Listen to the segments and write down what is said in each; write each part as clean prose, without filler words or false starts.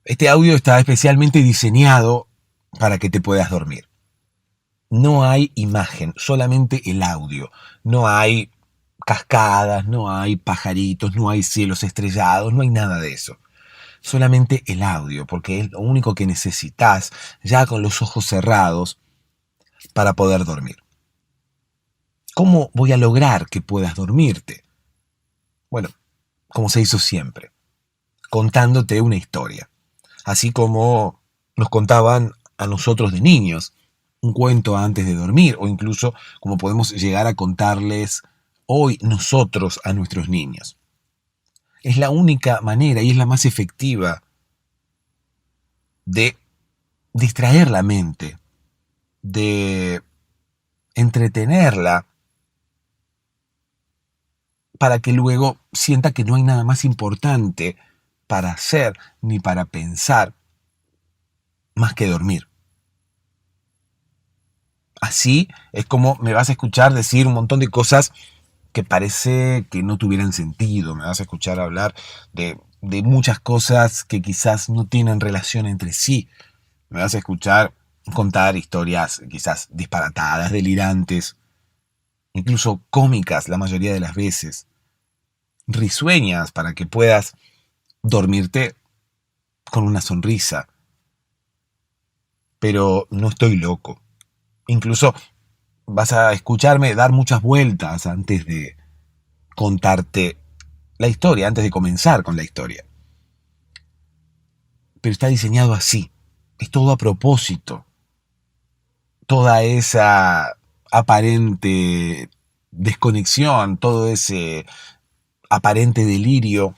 Este audio está especialmente diseñado para que te puedas dormir. No hay imagen, solamente el audio. No hay cascadas, no hay pajaritos, no hay cielos estrellados, no hay nada de eso. Solamente el audio, porque es lo único que necesitas ya con los ojos cerrados para poder dormir. ¿Cómo voy a lograr que puedas dormirte? Bueno, como se hizo siempre, contándote una historia. Así como nos contaban a nosotros de niños un cuento antes de dormir, o incluso como podemos llegar a contarles hoy nosotros a nuestros niños. Es la única manera y es la más efectiva de distraer la mente, de entretenerla, para que luego sienta que no hay nada más importante para hacer ni para pensar más que dormir. Así es como me vas a escuchar decir un montón de cosas que parece que no tuvieran sentido. Me vas a escuchar hablar de muchas cosas que quizás no tienen relación entre sí. Me vas a escuchar contar historias quizás disparatadas, delirantes, incluso cómicas la mayoría de las veces, risueñas para que puedas dormirte con una sonrisa. Pero no estoy loco. Incluso vas a escucharme dar muchas vueltas antes de contarte la historia, antes de comenzar con la historia. Pero está diseñado así. Es todo a propósito. Toda esa aparente desconexión, todo ese aparente delirio,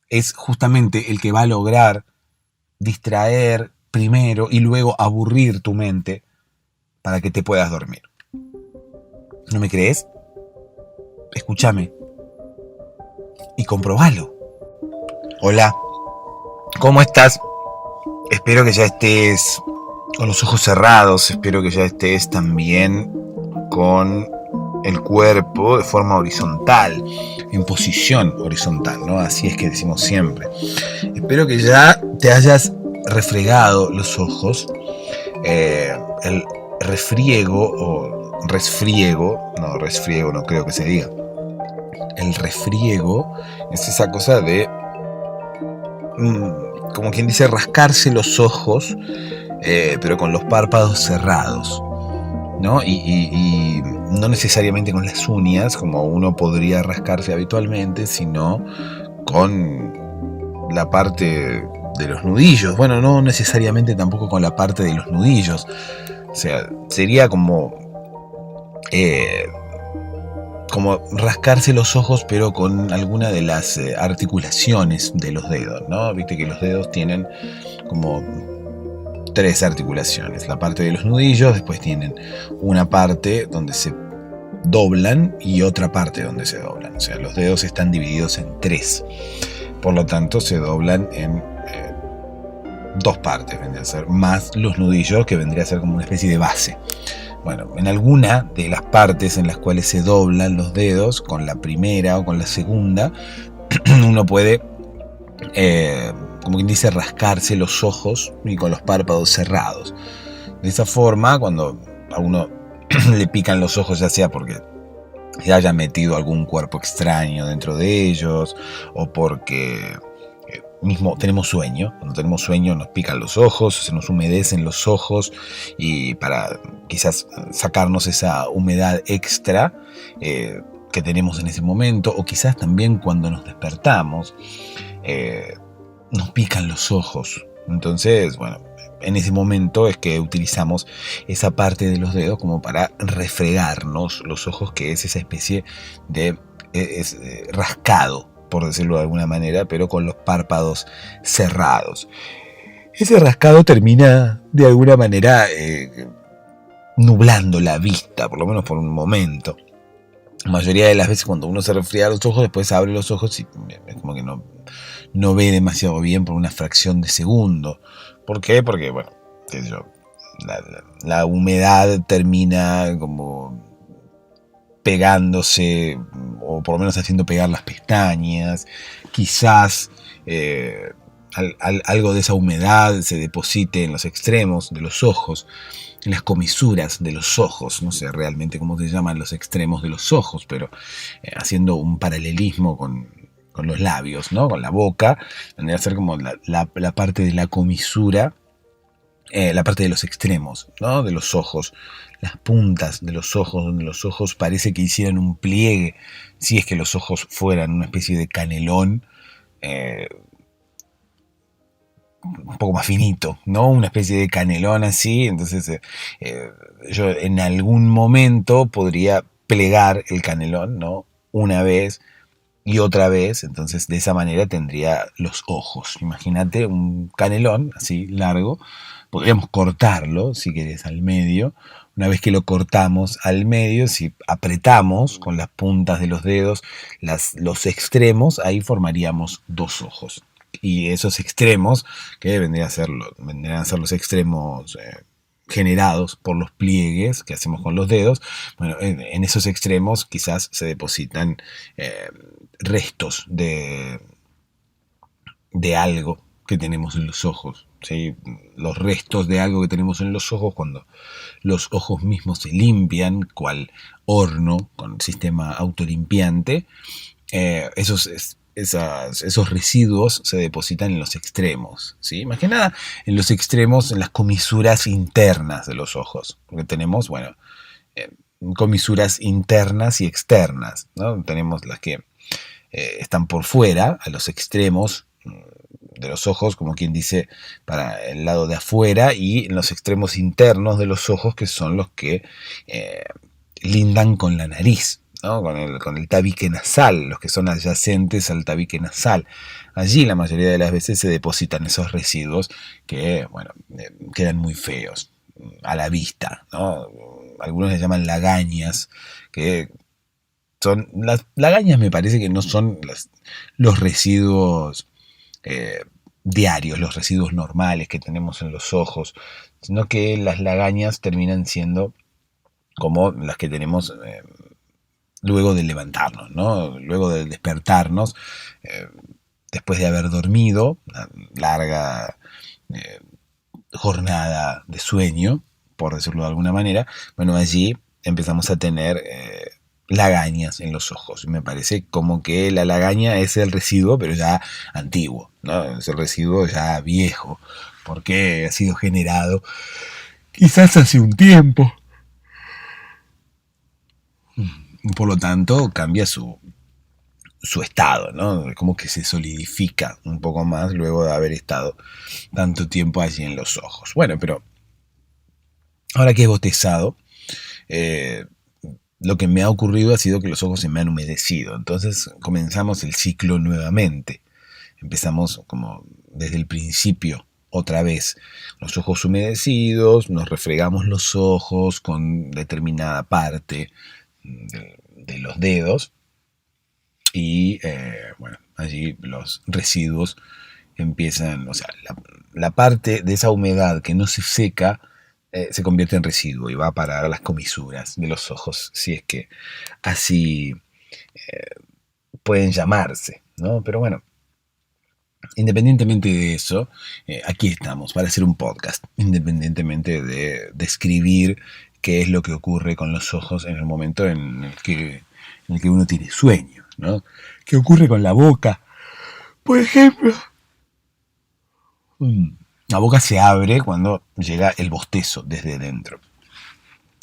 es justamente el que va a lograr distraer primero y luego aburrir tu mente para que te puedas dormir. ¿No me crees? Escúchame y comprobalo. Hola, ¿cómo estás? Espero que ya estés con los ojos cerrados, espero que ya estés también con el cuerpo de forma horizontal, en posición horizontal, ¿no? Así es que decimos siempre. Espero que ya te hayas refregado los ojos. El refriego o resfriego, no, resfriego no creo que se diga. El refriego es esa cosa de, como quien dice, rascarse los ojos, pero con los párpados cerrados, ¿no? Y no necesariamente con las uñas, como uno podría rascarse habitualmente, sino con la parte de los nudillos. Bueno, no necesariamente tampoco con la parte de los nudillos. O sea, sería como rascarse los ojos, pero con alguna de las articulaciones de los dedos, ¿no? Viste que los dedos tienen como 3 articulaciones. La parte de los nudillos, después tienen una parte donde se doblan y otra parte donde se doblan. O sea, los dedos están divididos en 3. Por lo tanto, se doblan en 2 partes, vendría a ser, más los nudillos, que vendría a ser como una especie de base. Bueno, en alguna de las partes en las cuales se doblan los dedos, con la primera o con la segunda, uno puede, como quien dice, rascarse los ojos y con los párpados cerrados. De esa forma, cuando a uno le pican los ojos, ya sea porque se haya metido algún cuerpo extraño dentro de ellos, o porque mismo tenemos sueño. Cuando tenemos sueño nos pican los ojos, se nos humedecen los ojos, y para quizás sacarnos esa humedad extra que tenemos en ese momento, o quizás también cuando nos despertamos, nos pican los ojos. Entonces, bueno, en ese momento es que utilizamos esa parte de los dedos como para refregarnos los ojos, que es esa especie de rascado, por decirlo de alguna manera, pero con los párpados cerrados. Ese rascado termina de alguna manera nublando la vista, por lo menos por un momento. La mayoría de las veces cuando uno se resfría los ojos, después abre los ojos y es como que no ve demasiado bien por una fracción de segundo. ¿Por qué? Porque, bueno, qué sé yo, la humedad termina como pegándose, o por lo menos haciendo pegar las pestañas. Quizás algo de esa humedad se deposite en los extremos de los ojos, en las comisuras de los ojos, no sé realmente cómo se llaman los extremos de los ojos, pero haciendo un paralelismo con los labios, ¿no? Con la boca, tendría que ser como la parte de la comisura, la parte de los extremos, ¿no? De los ojos, las puntas de los ojos, donde los ojos parece que hicieran un pliegue, si es que los ojos fueran una especie de canelón, un poco más finito, ¿no? Una especie de canelón así, entonces yo en algún momento podría plegar el canelón, ¿no? Una vez y otra vez, entonces de esa manera tendría los ojos. Imagínate un canelón así largo, podríamos cortarlo, si querés, al medio. Una vez que lo cortamos al medio, si apretamos con las puntas de los dedos los extremos, ahí formaríamos dos ojos. Y esos extremos, que vendrían a ser los extremos generados por los pliegues que hacemos con los dedos, bueno, en esos extremos quizás se depositan restos de algo que tenemos en los ojos, ¿sí? Los restos de algo que tenemos en los ojos cuando los ojos mismos se limpian, cual horno con sistema autolimpiante, esos residuos se depositan en los extremos, ¿sí? Más que nada en los extremos, en las comisuras internas de los ojos, porque tenemos, bueno, comisuras internas y externas, ¿no? Tenemos las que están por fuera, a los extremos de los ojos, como quien dice, para el lado de afuera, y en los extremos internos de los ojos, que son los que lindan con la nariz, ¿no? Con el tabique nasal, los que son adyacentes al tabique nasal. Allí la mayoría de las veces se depositan esos residuos que, bueno, quedan muy feos a la vista, ¿no? Algunos les llaman lagañas, que son las lagañas, me parece que no son los residuos diarios, los residuos normales que tenemos en los ojos, sino que las lagañas terminan siendo como las que tenemos luego de levantarnos, ¿no? Luego de despertarnos, después de haber dormido, una larga jornada de sueño, por decirlo de alguna manera, bueno, allí empezamos a tener lagañas en los ojos. Me parece como que la lagaña es el residuo, pero ya antiguo, ¿no? Es el residuo ya viejo, porque ha sido generado quizás hace un tiempo. Por lo tanto, cambia su estado, ¿no? Como que se solidifica un poco más luego de haber estado tanto tiempo allí en los ojos. Bueno, pero ahora que he bostezado, lo que me ha ocurrido ha sido que los ojos se me han humedecido. Entonces comenzamos el ciclo nuevamente. Empezamos como desde el principio, otra vez. Los ojos humedecidos, nos refregamos los ojos con determinada parte de los dedos. Y bueno, allí los residuos empiezan, o sea, la parte de esa humedad que no se seca se convierte en residuo y va a parar a las comisuras de los ojos, si es que así pueden llamarse, ¿no? Pero bueno, independientemente de eso, aquí estamos para hacer un podcast, independientemente de describir qué es lo que ocurre con los ojos en el momento en el que uno tiene sueño, ¿no? ¿Qué ocurre con la boca? Por ejemplo, la boca se abre cuando llega el bostezo desde dentro.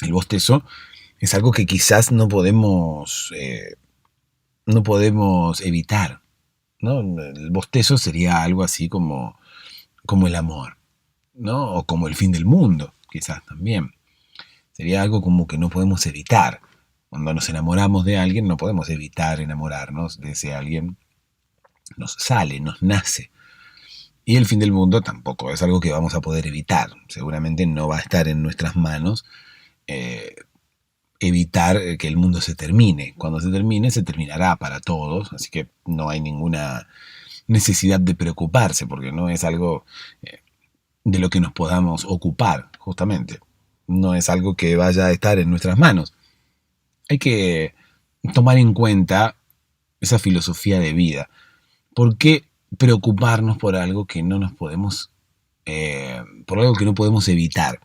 El bostezo es algo que quizás no podemos evitar, ¿no? El bostezo sería algo así como el amor, ¿no? O como el fin del mundo, quizás también. Sería algo como que no podemos evitar. Cuando nos enamoramos de alguien, no podemos evitar enamorarnos de ese alguien. Nos sale, nos nace. Y el fin del mundo tampoco es algo que vamos a poder evitar. Seguramente no va a estar en nuestras manos evitar que el mundo se termine. Cuando se termine, se terminará para todos. Así que no hay ninguna necesidad de preocuparse, porque no es algo de lo que nos podamos ocupar, justamente. No es algo que vaya a estar en nuestras manos. Hay que tomar en cuenta esa filosofía de vida. ¿Por qué preocuparnos por algo que no nos podemos, por algo que no podemos evitar.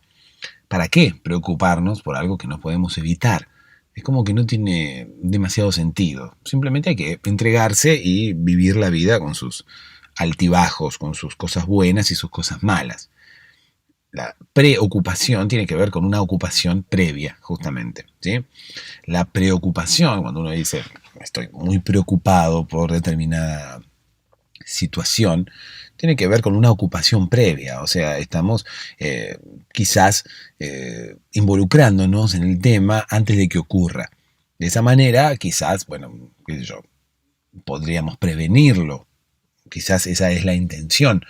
¿Para qué preocuparnos por algo que no podemos evitar? Es como que no tiene demasiado sentido. Simplemente hay que entregarse y vivir la vida con sus altibajos, con sus cosas buenas y sus cosas malas. La preocupación tiene que ver con una ocupación previa, justamente, ¿sí? La preocupación, cuando uno dice, estoy muy preocupado por determinada situación, tiene que ver con una ocupación previa, o sea, estamos quizás involucrándonos en el tema antes de que ocurra. De esa manera, quizás, bueno, qué sé yo, podríamos prevenirlo. Quizás esa es la intención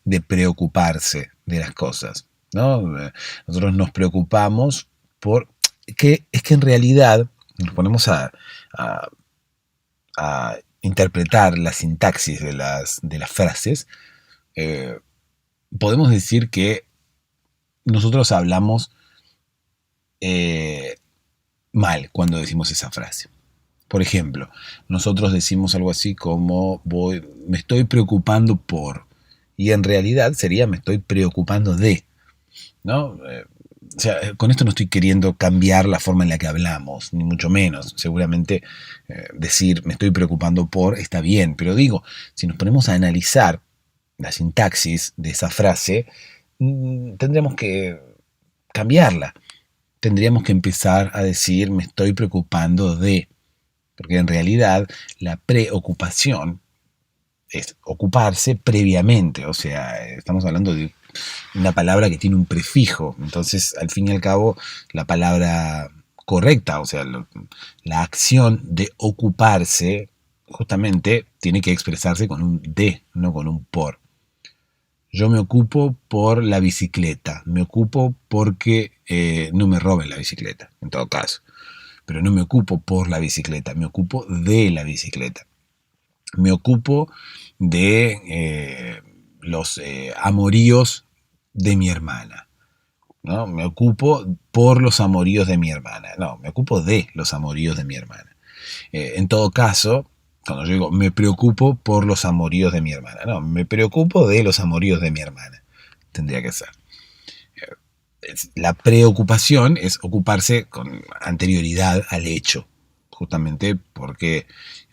de preocuparse de las cosas, ¿no? Nosotros nos preocupamos por que es que en realidad nos ponemos a, a interpretar la sintaxis de las frases, eh, podemos decir que nosotros hablamos eh, mal cuando decimos esa frase. Por ejemplo, nosotros decimos algo así como me estoy preocupando por, y en realidad sería me estoy preocupando de, ¿no? O sea, con esto no estoy queriendo cambiar la forma en la que hablamos, ni mucho menos. Seguramente decir me estoy preocupando por está bien, pero digo, si nos ponemos a analizar la sintaxis de esa frase, tendríamos que cambiarla. Tendríamos que empezar a decir me estoy preocupando de, porque en realidad la preocupación es ocuparse previamente, o sea, estamos hablando de una palabra que tiene un prefijo, entonces al fin y al cabo la palabra correcta, o sea, la acción de ocuparse justamente tiene que expresarse con un de, no con un por. Yo me ocupo por la bicicleta, me ocupo porque no me roben la bicicleta, en todo caso. Pero no me ocupo por la bicicleta, me ocupo de la bicicleta. Me ocupo de los amoríos de mi hermana. ¿No? Me ocupo por los amoríos de mi hermana. No, me ocupo de los amoríos de mi hermana. En todo caso, cuando yo digo me preocupo por los amoríos de mi hermana, no, me preocupo de los amoríos de mi hermana. Tendría que ser. La preocupación es ocuparse con anterioridad al hecho, justamente porque,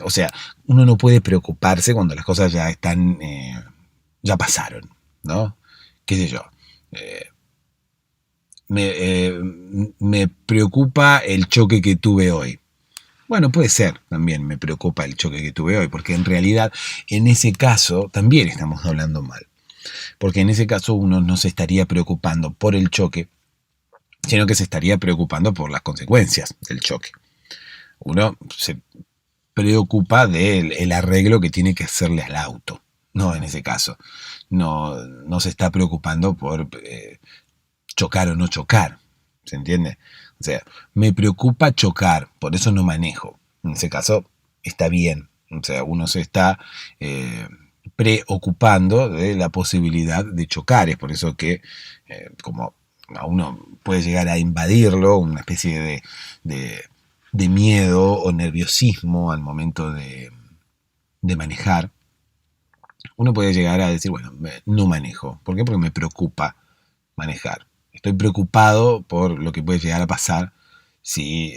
o sea, uno no puede preocuparse cuando las cosas ya están, ya pasaron, ¿no? ¿Qué sé yo? Eh, me preocupa el choque que tuve hoy. Bueno, puede ser, también me preocupa el choque que tuve hoy, porque en realidad en ese caso también estamos hablando mal, porque en ese caso uno no se estaría preocupando por el choque, sino que se estaría preocupando por las consecuencias del choque. Uno se preocupa del arreglo que tiene que hacerle al auto, no en ese caso. No se está preocupando por chocar o no chocar, ¿se entiende? O sea, me preocupa chocar, por eso no manejo. En ese caso está bien, o sea, uno se está preocupando de la posibilidad de chocar, es por eso que como a uno puede llegar a invadirlo, una especie de miedo o nerviosismo al momento de manejar, uno puede llegar a decir, bueno, no manejo. ¿Por qué? Porque me preocupa manejar. Estoy preocupado por lo que puede llegar a pasar si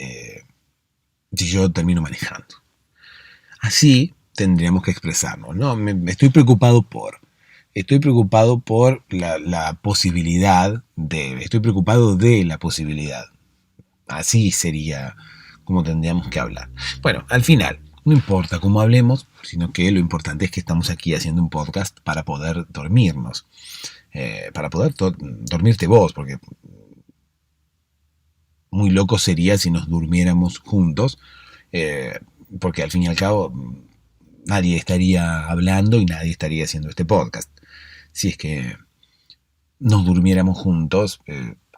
yo termino manejando. Así tendríamos que expresarnos, ¿no? Estoy preocupado por. Estoy preocupado por la posibilidad de. Estoy preocupado de la posibilidad. Así sería como tendríamos que hablar. Bueno, al final, no importa cómo hablemos, sino que lo importante es que estamos aquí haciendo un podcast para poder dormirnos. Para poder dormirte vos, porque muy loco sería si nos durmiéramos juntos, porque al fin y al cabo nadie estaría hablando y nadie estaría haciendo este podcast. Si es que nos durmiéramos juntos,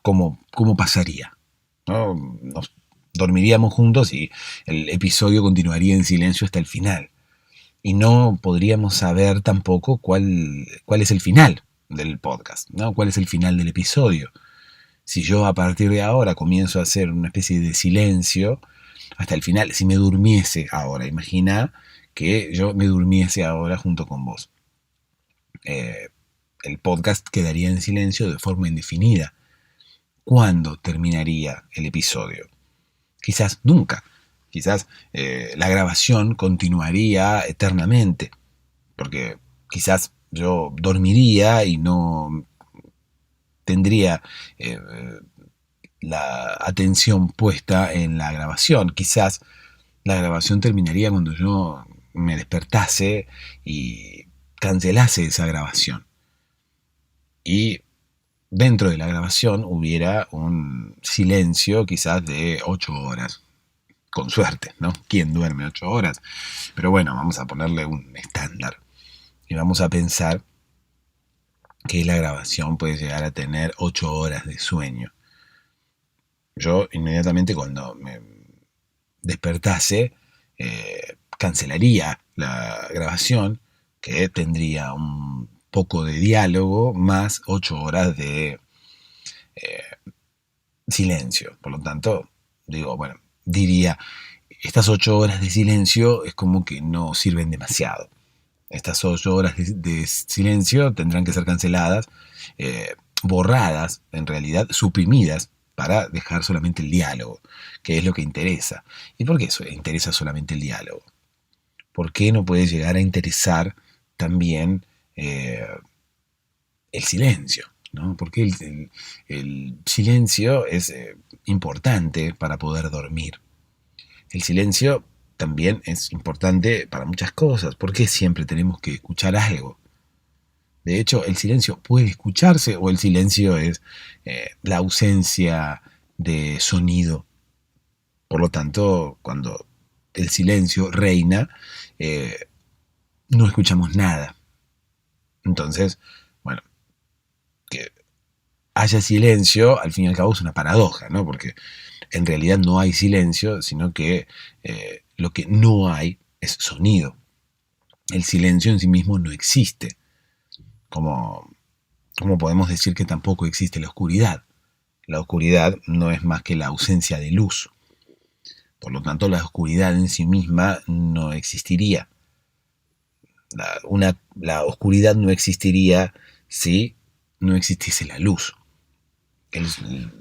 ¿cómo pasaría? ¿No? Nos dormiríamos juntos y el episodio continuaría en silencio hasta el final. Y no podríamos saber tampoco cuál es el final del podcast, ¿no? ¿Cuál es el final del episodio? Si yo a partir de ahora comienzo a hacer una especie de silencio hasta el final, si me durmiese ahora, imagina que yo me durmiese ahora junto con vos. eh, el podcast quedaría en silencio de forma indefinida. ¿Cuándo terminaría el episodio? Quizás nunca. Quizás la grabación continuaría eternamente, porque quizás yo dormiría y no tendría la atención puesta en la grabación. Quizás la grabación terminaría cuando yo me despertase y cancelase esa grabación. Y dentro de la grabación hubiera un silencio quizás de 8 horas. Con suerte, ¿no? ¿Quién duerme 8 horas? Pero bueno, vamos a ponerle un estándar. Y vamos a pensar que la grabación puede llegar a tener 8 horas de sueño. Yo inmediatamente cuando me despertase, cancelaría la grabación, que tendría un poco de diálogo más 8 horas de silencio. Por lo tanto, diría, estas 8 horas de silencio es como que no sirven demasiado. Estas 8 horas de silencio tendrán que ser canceladas, borradas, en realidad suprimidas, para dejar solamente el diálogo, que es lo que interesa. ¿Y por qué eso interesa solamente el diálogo? ¿Por qué no puede llegar a interesar también el silencio? ¿No? Porque el silencio es importante para poder dormir. El silencio también es importante para muchas cosas. ¿Por qué siempre tenemos que escuchar algo? De hecho, el silencio puede escucharse o el silencio es la ausencia de sonido. Por lo tanto, cuando el silencio reina, no escuchamos nada. Entonces, bueno, que haya silencio, al fin y al cabo es una paradoja, ¿no? Porque en realidad no hay silencio, sino que lo que no hay es sonido. El silencio en sí mismo no existe. Como podemos decir que tampoco existe la oscuridad. La oscuridad no es más que la ausencia de luz. Por lo tanto, la oscuridad en sí misma no existiría. La oscuridad no existiría si no existiese la luz. El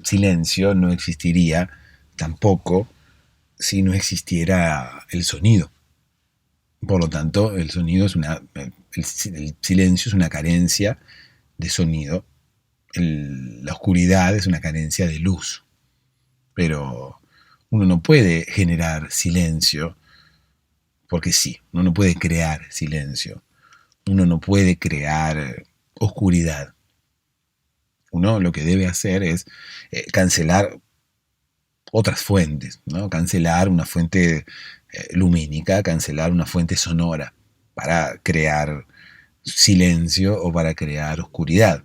silencio no existiría tampoco si no existiera el sonido. Por lo tanto, el silencio es una carencia de sonido. La oscuridad es una carencia de luz. Pero uno no puede generar silencio porque sí, uno no puede crear silencio. Uno no puede crear oscuridad. Uno lo que debe hacer es cancelar otras fuentes, ¿no? Cancelar una fuente lumínica, cancelar una fuente sonora para crear silencio o para crear oscuridad.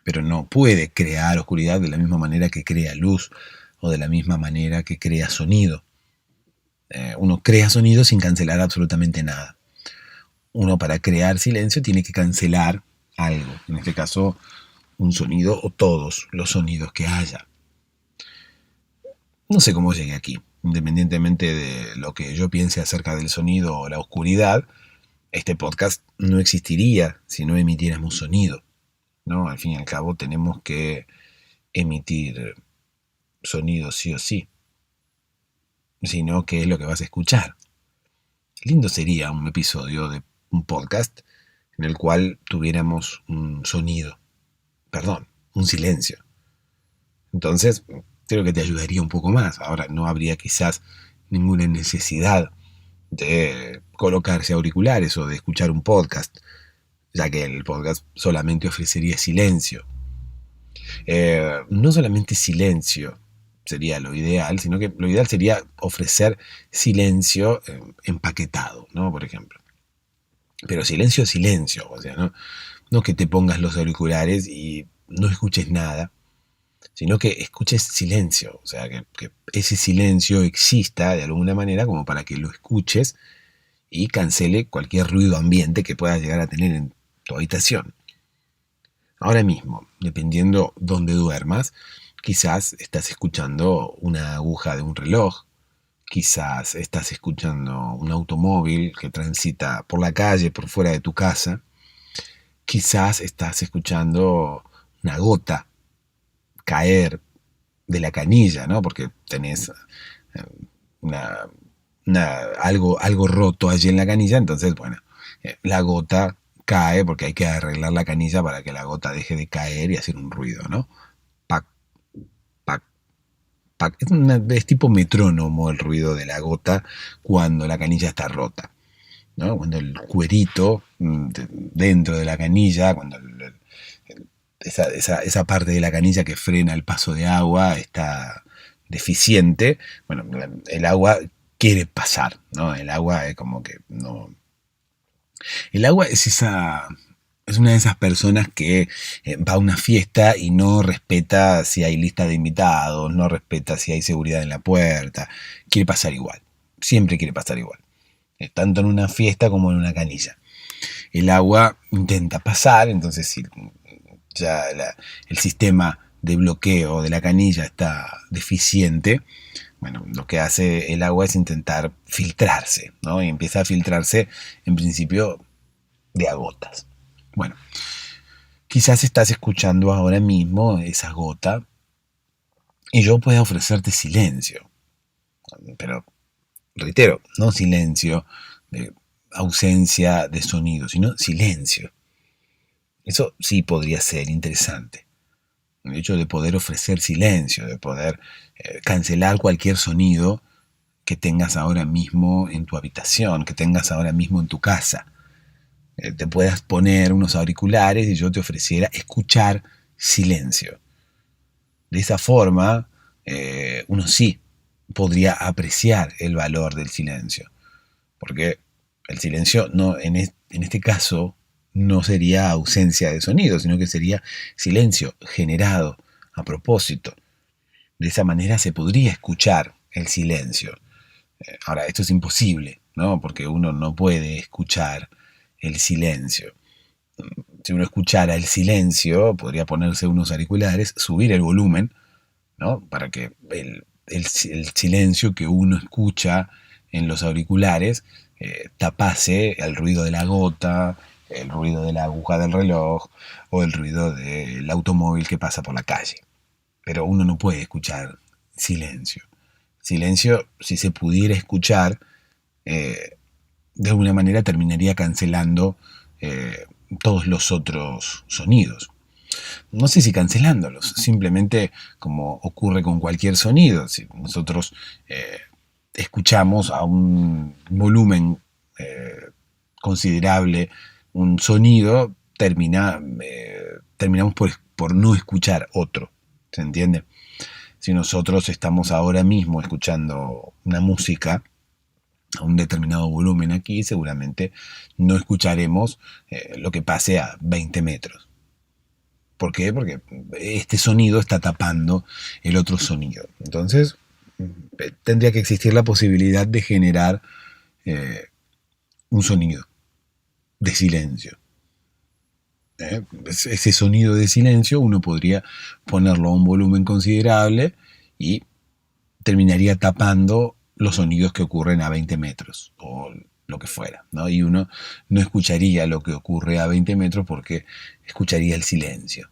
Pero no puede crear oscuridad de la misma manera que crea luz o de la misma manera que crea sonido. Uno crea sonido sin cancelar absolutamente nada. Uno para crear silencio tiene que cancelar algo, en este caso un sonido o todos los sonidos que haya. No sé cómo llegué aquí, independientemente de lo que yo piense acerca del sonido o la oscuridad, este podcast no existiría si no emitiéramos sonido, ¿no? Al fin y al cabo tenemos que emitir sonido sí o sí, sino ¿qué es lo que vas a escuchar? Lindo sería un episodio de un podcast en el cual tuviéramos un silencio. Entonces, creo que te ayudaría un poco más. Ahora, no habría quizás ninguna necesidad de colocarse auriculares o de escuchar un podcast, ya que el podcast solamente ofrecería silencio. No solamente silencio sería lo ideal, sino que lo ideal sería ofrecer silencio empaquetado, ¿no? Por ejemplo. Pero silencio, silencio, o sea, no que te pongas los auriculares y no escuches nada, sino que escuches silencio, o sea, que ese silencio exista de alguna manera como para que lo escuches y cancele cualquier ruido ambiente que puedas llegar a tener en tu habitación. Ahora mismo, dependiendo dónde duermas, quizás estás escuchando una aguja de un reloj, quizás estás escuchando un automóvil que transita por la calle, por fuera de tu casa, quizás estás escuchando una gota caer de la canilla, ¿no? Porque tenés eh, una, algo roto allí en la canilla, entonces, bueno, la gota cae porque hay que arreglar la canilla para que la gota deje de caer y hacer un ruido, ¿no? Pac, pac, pac. Es tipo metrónomo el ruido de la gota cuando la canilla está rota, ¿no? Cuando el cuerito dentro de la canilla, cuando esa parte de la canilla que frena el paso de agua está deficiente, bueno, el agua quiere pasar, ¿no? El agua es como que no. El agua es una de esas personas que va a una fiesta y no respeta si hay lista de invitados, no respeta si hay seguridad en la puerta, quiere pasar igual, siempre quiere pasar igual, tanto en una fiesta como en una canilla. El agua intenta pasar, entonces si ya el sistema de bloqueo de la canilla está deficiente, bueno, lo que hace el agua es intentar filtrarse, ¿no? Y empieza a filtrarse en principio de a gotas. Bueno, quizás estás escuchando ahora mismo esa gota y yo pueda ofrecerte silencio, pero reitero, no silencio de ausencia de sonido, sino silencio. Eso sí podría ser interesante. El hecho de poder ofrecer silencio, de poder cancelar cualquier sonido que tengas ahora mismo en tu habitación, que tengas ahora mismo en tu casa. Te puedas poner unos auriculares y yo te ofreciera escuchar silencio. De esa forma, uno sí podría apreciar el valor del silencio. Porque el silencio no, en este caso no sería ausencia de sonido, sino que sería silencio generado a propósito. De esa manera se podría escuchar el silencio. Ahora, esto es imposible, ¿no? Porque uno no puede escuchar el silencio. Si uno escuchara el silencio, podría ponerse unos auriculares, subir el volumen, ¿no? Para que el silencio que uno escucha en los auriculares tapase el ruido de la gota, el ruido de la aguja del reloj o el ruido del automóvil que pasa por la calle. Pero uno no puede escuchar silencio. Silencio, si se pudiera escuchar, de alguna manera terminaría cancelando todos los otros sonidos. No sé si cancelándolos, simplemente como ocurre con cualquier sonido. Si nosotros escuchamos a un volumen considerable un sonido, terminamos por no escuchar otro. ¿Se entiende? Si nosotros estamos ahora mismo escuchando una música a un determinado volumen aquí, seguramente no escucharemos lo que pase a 20 metros. ¿Por qué? Porque este sonido está tapando el otro sonido. Entonces, tendría que existir la posibilidad de generar un sonido de silencio. Ese sonido de silencio uno podría ponerlo a un volumen considerable y terminaría tapando los sonidos que ocurren a 20 metros o lo que fuera, ¿no? Y uno no escucharía lo que ocurre a 20 metros porque escucharía el silencio.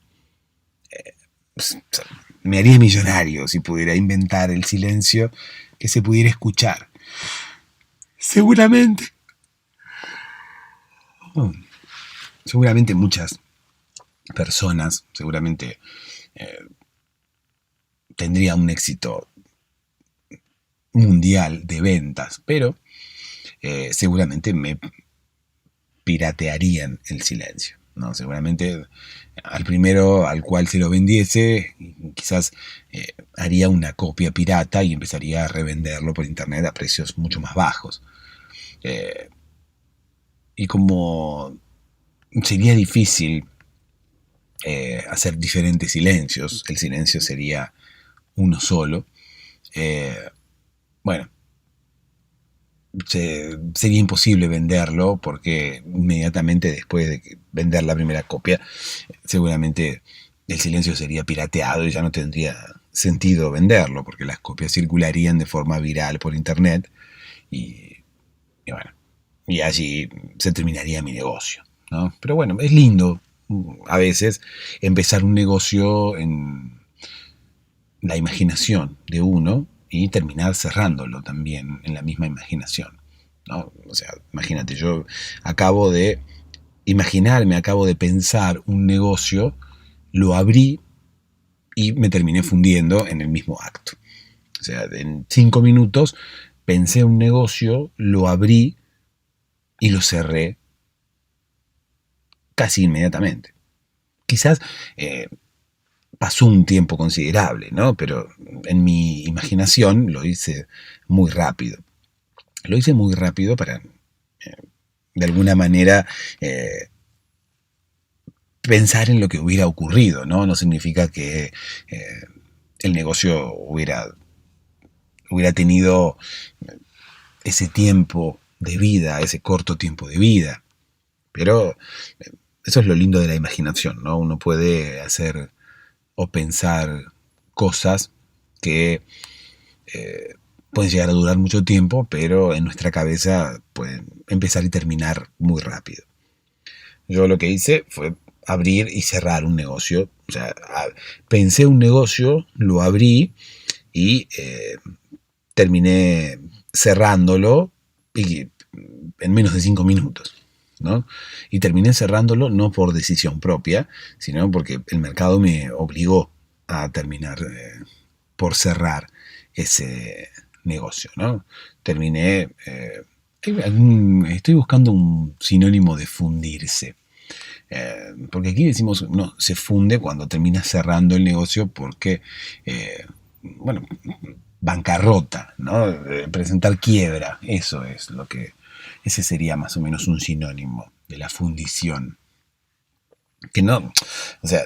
Me haría millonario si pudiera inventar el silencio que se pudiera escuchar. Seguramente. Seguramente muchas personas, seguramente tendría un éxito mundial de ventas, pero seguramente me piratearían el silencio, ¿no? Seguramente al primero al cual se lo vendiese, quizás haría una copia pirata y empezaría a revenderlo por internet a precios mucho más bajos. Y como sería difícil hacer diferentes silencios, el silencio sería uno solo, bueno, sería imposible venderlo porque inmediatamente después de vender la primera copia, seguramente el silencio sería pirateado y ya no tendría sentido venderlo porque las copias circularían de forma viral por internet y bueno, y allí se terminaría mi negocio, ¿no? Pero bueno, es lindo a veces empezar un negocio en la imaginación de uno y terminar cerrándolo también en la misma imaginación, ¿no? O sea, imagínate, yo acabo de acabo de pensar un negocio, lo abrí y me terminé fundiendo en el mismo acto. O sea, en 5 minutos pensé un negocio, lo abrí y lo cerré casi inmediatamente. Quizás pasó un tiempo considerable, ¿no? Pero en mi imaginación lo hice muy rápido. Lo hice muy rápido para, de alguna manera, pensar en lo que hubiera ocurrido, ¿no? No significa que el negocio hubiera tenido ese tiempo de vida, ese corto tiempo de vida. Pero eso es lo lindo de la imaginación, ¿no? Uno puede hacer o pensar cosas que pueden llegar a durar mucho tiempo, pero en nuestra cabeza pueden empezar y terminar muy rápido. Yo lo que hice fue abrir y cerrar un negocio. O sea, pensé un negocio, lo abrí y terminé cerrándolo y en menos de 5 minutos, ¿no? Y terminé cerrándolo no por decisión propia, sino porque el mercado me obligó a terminar por cerrar ese negocio, ¿no? Terminé, estoy buscando un sinónimo de fundirse. Porque aquí decimos, no, se funde cuando termina cerrando el negocio porque, bueno, bancarrota, ¿no? Presentar quiebra, eso es lo que, ese sería más o menos un sinónimo de la fundición. Que no, o sea,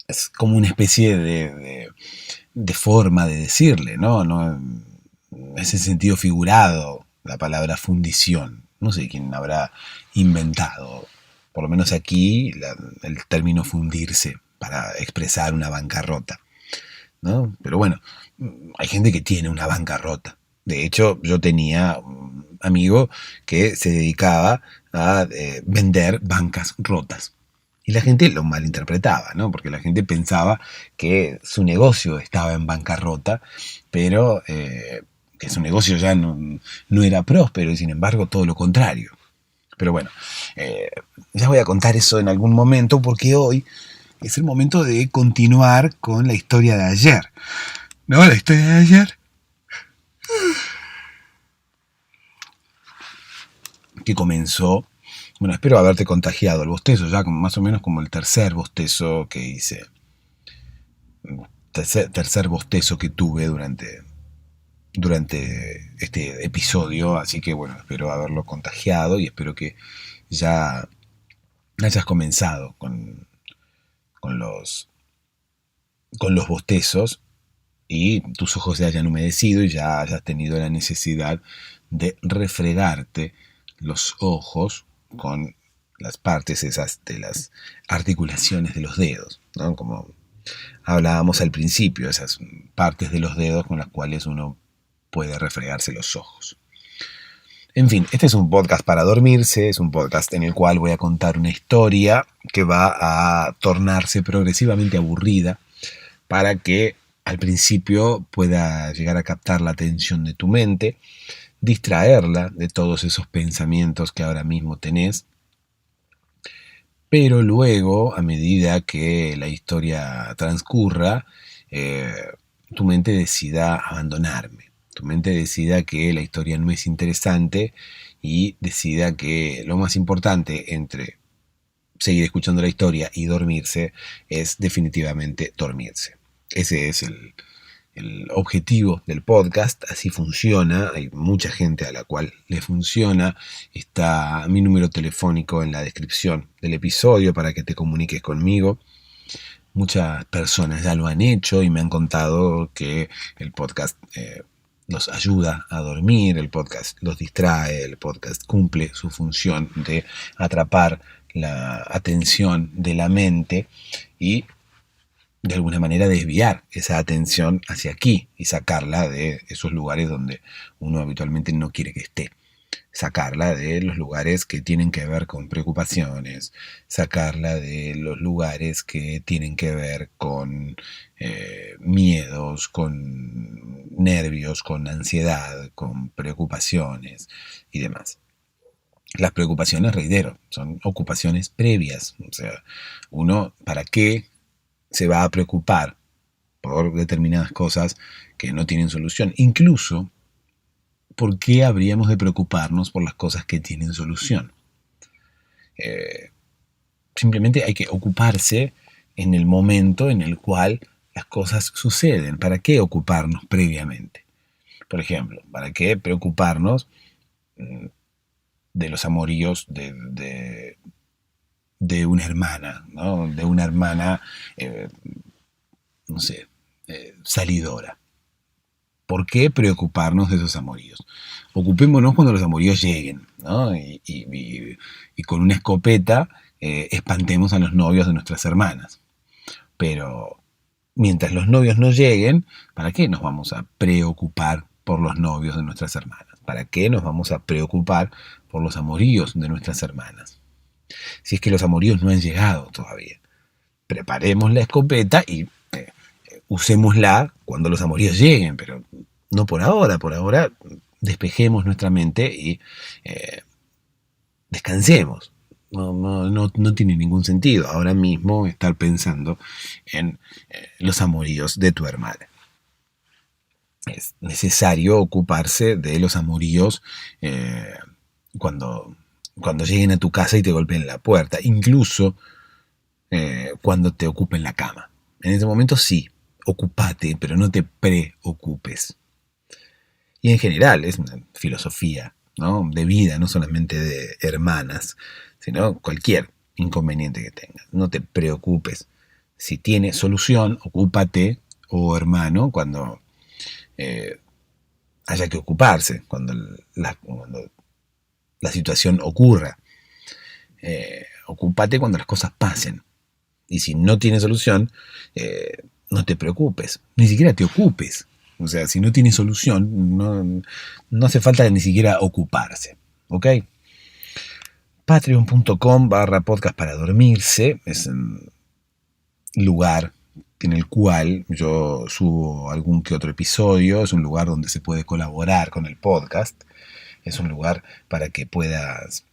es como una especie de forma de decirle, ¿no? No es en sentido figurado la palabra fundición. No sé quién habrá inventado, por lo menos aquí, el término fundirse para expresar una bancarrota, ¿no? Pero bueno, hay gente que tiene una bancarrota. De hecho, yo tenía un amigo que se dedicaba a vender bancas rotas. Y la gente lo malinterpretaba, ¿no? Porque la gente pensaba que su negocio estaba en bancarrota, pero que su negocio ya no era próspero y sin embargo todo lo contrario. Pero bueno, ya voy a contar eso en algún momento porque hoy es el momento de continuar con la historia de ayer. ¿No? La historia de ayer, que comenzó, bueno, espero haberte contagiado el bostezo, ya más o menos como el tercer bostezo que hice. Tercer bostezo que tuve durante este episodio, así que bueno, espero haberlo contagiado y espero que ya hayas comenzado con los bostezos y tus ojos se hayan humedecido y ya hayas tenido la necesidad de refregarte los ojos con las partes esas de las articulaciones de los dedos, ¿no? Como hablábamos al principio, esas partes de los dedos con las cuales uno puede refregarse los ojos. En fin, este es un podcast para dormirse, es un podcast en el cual voy a contar una historia que va a tornarse progresivamente aburrida para que al principio pueda llegar a captar la atención de tu mente, distraerla de todos esos pensamientos que ahora mismo tenés, pero luego, a medida que la historia transcurra, tu mente decida abandonarme, tu mente decida que la historia no es interesante y decida que lo más importante entre seguir escuchando la historia y dormirse es definitivamente dormirse. Ese es el objetivo del podcast, así funciona, hay mucha gente a la cual le funciona, está mi número telefónico en la descripción del episodio para que te comuniques conmigo. Muchas personas ya lo han hecho y me han contado que el podcast los ayuda a dormir, el podcast los distrae, el podcast cumple su función de atrapar la atención de la mente y de alguna manera desviar esa atención hacia aquí y sacarla de esos lugares donde uno habitualmente no quiere que esté. sacarla de los lugares que tienen que ver con preocupaciones, sacarla de los lugares que tienen que ver con miedos, con nervios, con ansiedad, con preocupaciones y demás. Las preocupaciones, reitero, son ocupaciones previas. O sea, uno, ¿para qué se va a preocupar por determinadas cosas que no tienen solución? Incluso, ¿por qué habríamos de preocuparnos por las cosas que tienen solución? Simplemente hay que ocuparse en el momento en el cual las cosas suceden. ¿Para qué ocuparnos previamente? Por ejemplo, ¿para qué preocuparnos de los amoríos de una hermana, ¿no? De una hermana, no sé, salidora? ¿Por qué preocuparnos de esos amoríos? Ocupémonos cuando los amoríos lleguen, ¿no? Y con una escopeta espantemos a los novios de nuestras hermanas. Pero mientras los novios no lleguen, ¿para qué nos vamos a preocupar por los novios de nuestras hermanas? ¿Para qué nos vamos a preocupar por los amoríos de nuestras hermanas? Si es que los amoríos no han llegado todavía. Preparemos la escopeta y usémosla cuando los amoríos lleguen, pero no por ahora. Por ahora despejemos nuestra mente y descansemos. No tiene ningún sentido ahora mismo estar pensando en los amoríos de tu hermana. Es necesario ocuparse de los amoríos cuando lleguen a tu casa y te golpeen la puerta, incluso cuando te ocupen la cama. En ese momento sí, ocúpate, pero no te preocupes. Y en general es una filosofía, ¿no?, de vida, no solamente de hermanas, sino cualquier inconveniente que tengas. No te preocupes. Si tiene solución, ocúpate, oh hermano, cuando haya que ocuparse, cuando la situación ocurra. Ocúpate cuando las cosas pasen. Y si no tiene solución, no te preocupes, ni siquiera te ocupes. O sea, si no tiene solución, no hace falta ni siquiera ocuparse. ¿Ok? Patreon.com/podcast para dormirse es un lugar en el cual yo subo algún que otro episodio. Es un lugar donde se puede colaborar con el podcast. Es un lugar para que puedas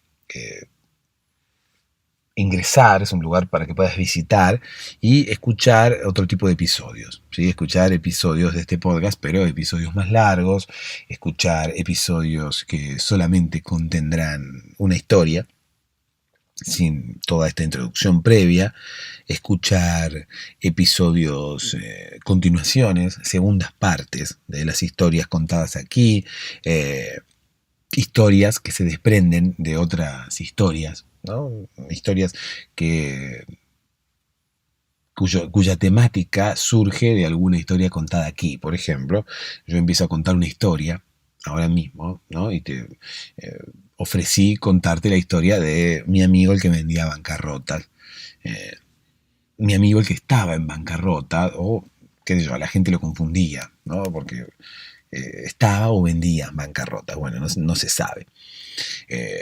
ingresar, es un lugar para que puedas visitar y escuchar otro tipo de episodios, ¿sí? Escuchar episodios de este podcast, pero episodios más largos, escuchar episodios que solamente contendrán una historia, sin toda esta introducción previa, escuchar episodios, continuaciones, segundas partes de las historias contadas aquí, historias que se desprenden de otras historias, ¿no? Historias cuya temática surge de alguna historia contada aquí. Por ejemplo, yo empiezo a contar una historia ahora mismo, ¿no? Y te ofrecí contarte la historia de mi amigo el que vendía bancarrotas, mi amigo el que estaba en bancarrota, o qué sé yo, la gente lo confundía, ¿no? Porque estaba o vendía bancarrota, bueno, no se sabe.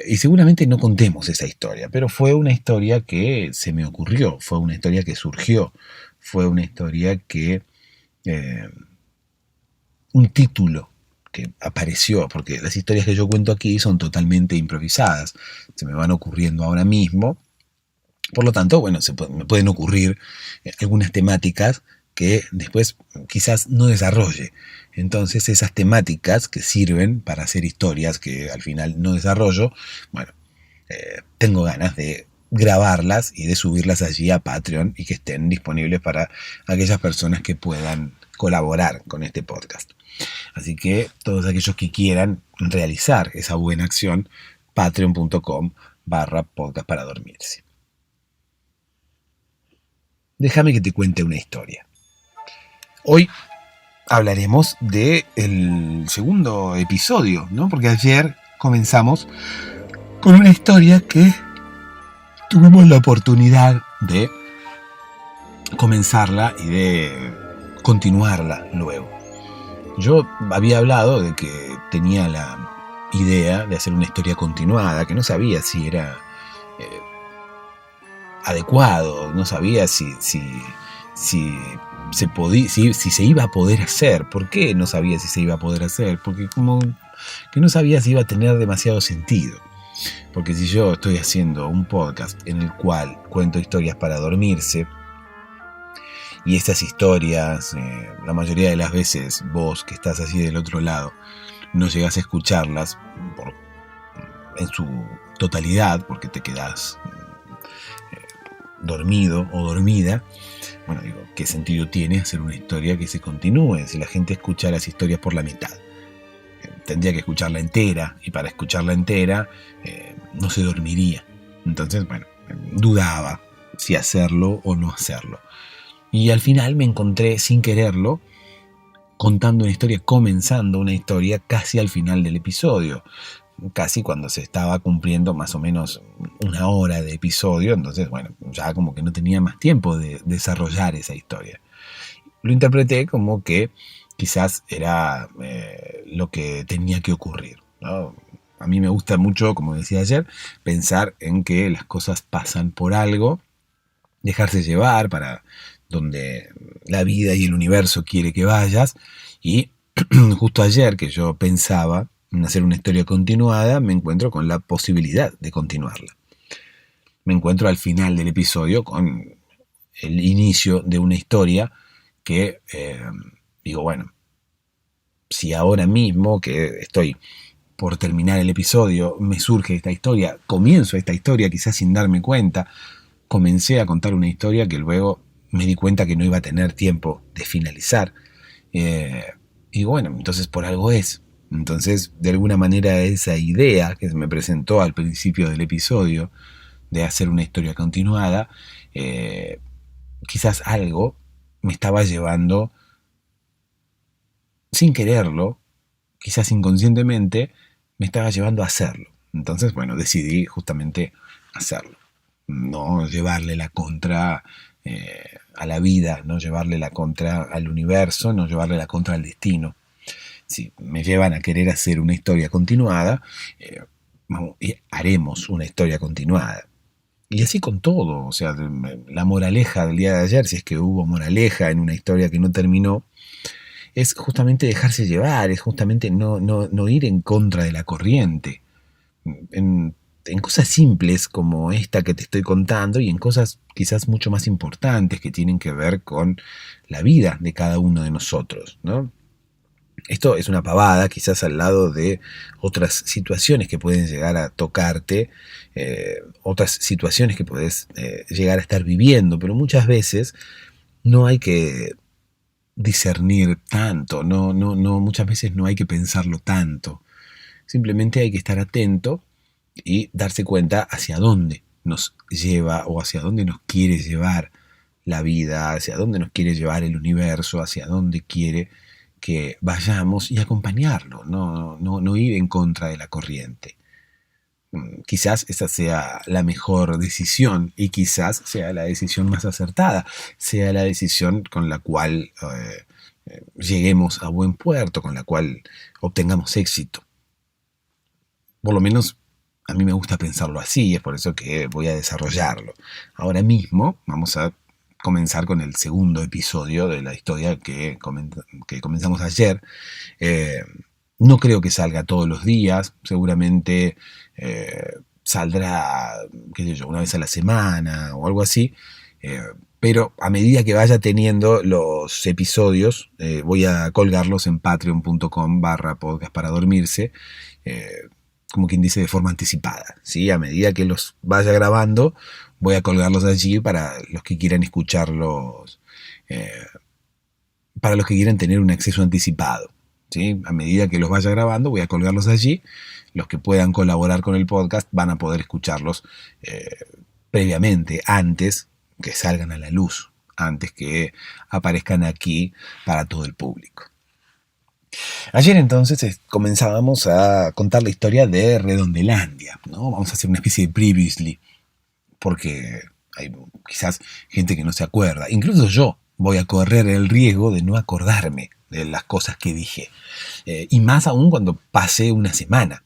Y seguramente no contemos esa historia, pero fue una historia que se me ocurrió, fue una historia que surgió, fue una historia que, un título que apareció, porque las historias que yo cuento aquí son totalmente improvisadas, se me van ocurriendo ahora mismo. Por lo tanto, bueno, me pueden ocurrir algunas temáticas que después quizás no desarrolle. Entonces esas temáticas que sirven para hacer historias que al final no desarrollo, bueno, tengo ganas de grabarlas y de subirlas allí a Patreon y que estén disponibles para aquellas personas que puedan colaborar con este podcast. Así que todos aquellos que quieran realizar esa buena acción, patreon.com/podcast para dormirse. Déjame que te cuente una historia. Hoy hablaremos del segundo episodio, ¿no? Porque ayer comenzamos con una historia que tuvimos la oportunidad de comenzarla y de continuarla luego. Yo había hablado de que tenía la idea de hacer una historia continuada, que no sabía si era adecuado, no sabía si se podía, si se iba a poder hacer. ¿Por qué no sabía si se iba a poder hacer? Porque como que no sabía si iba a tener demasiado sentido. Porque si yo estoy haciendo un podcast en el cual cuento historias para dormirse, y estas historias, la mayoría de las veces vos que estás así del otro lado, no llegás a escucharlas en su totalidad, porque te quedás dormido o dormida. Bueno, digo, ¿qué sentido tiene hacer una historia que se continúe si la gente escucha las historias por la mitad? Tendría que escucharla entera, y para escucharla entera no se dormiría. Entonces, bueno, dudaba si hacerlo o no hacerlo. Y al final me encontré, sin quererlo, contando una historia, comenzando una historia casi al final del episodio, casi cuando se estaba cumpliendo más o menos 1 hora de episodio. Entonces, bueno, ya como que no tenía más tiempo de desarrollar esa historia. Lo interpreté como que quizás era lo que tenía que ocurrir, ¿no? A mí me gusta mucho, como decía ayer, pensar en que las cosas pasan por algo, dejarse llevar para donde la vida y el universo quiere que vayas. Y justo ayer que yo pensaba en hacer una historia continuada, me encuentro con la posibilidad de continuarla. Me encuentro al final del episodio con el inicio de una historia que digo, bueno, si ahora mismo que estoy por terminar el episodio me surge esta historia, comienzo esta historia quizás sin darme cuenta, comencé a contar una historia que luego me di cuenta que no iba a tener tiempo de finalizar. Y bueno, entonces por algo es. Entonces, de alguna manera, esa idea que se me presentó al principio del episodio de hacer una historia continuada, quizás algo me estaba llevando, sin quererlo, quizás inconscientemente, me estaba llevando a hacerlo. Entonces, bueno, decidí justamente hacerlo. No llevarle la contra a la vida, no llevarle la contra al universo, no llevarle la contra al destino. Si me llevan a querer hacer una historia continuada, haremos una historia continuada. Y así con todo, o sea, la moraleja del día de ayer, si es que hubo moraleja en una historia que no terminó, es justamente dejarse llevar, es justamente no ir en contra de la corriente. En cosas simples como esta que te estoy contando, y en cosas quizás mucho más importantes que tienen que ver con la vida de cada uno de nosotros, ¿no? Esto es una pavada, quizás al lado de otras situaciones que pueden llegar a tocarte, otras situaciones que puedes llegar a estar viviendo, pero muchas veces no hay que discernir tanto, muchas veces no hay que pensarlo tanto. Simplemente hay que estar atento y darse cuenta hacia dónde nos lleva o hacia dónde nos quiere llevar la vida, hacia dónde nos quiere llevar el universo, hacia dónde quiere que vayamos, y acompañarlo, no ir en contra de la corriente. Quizás esa sea la mejor decisión, y quizás sea la decisión más acertada, sea la decisión con la cual lleguemos a buen puerto, con la cual obtengamos éxito. Por lo menos a mí me gusta pensarlo así, y es por eso que voy a desarrollarlo. Ahora mismo vamos a comenzar con el segundo episodio de la historia que comenzamos ayer. No creo que salga todos los días, seguramente saldrá, qué sé yo, una vez a la semana o algo así, pero a medida que vaya teniendo los episodios, voy a colgarlos en patreon.com/podcast para dormirse, como quien dice, de forma anticipada, ¿sí? A medida que los vaya grabando, voy a colgarlos allí para los que quieran escucharlos, para los que quieran tener un acceso anticipado, ¿sí? A medida que los vaya grabando, voy a colgarlos allí. Los que puedan colaborar con el podcast van a poder escucharlos previamente, antes que salgan a la luz, antes que aparezcan aquí para todo el público. Ayer entonces comenzábamos a contar la historia de Redondelandia, ¿no? Vamos a hacer una especie de previously, porque hay quizás gente que no se acuerda. Incluso yo voy a correr el riesgo de no acordarme de las cosas que dije. Y más aún cuando pase una semana.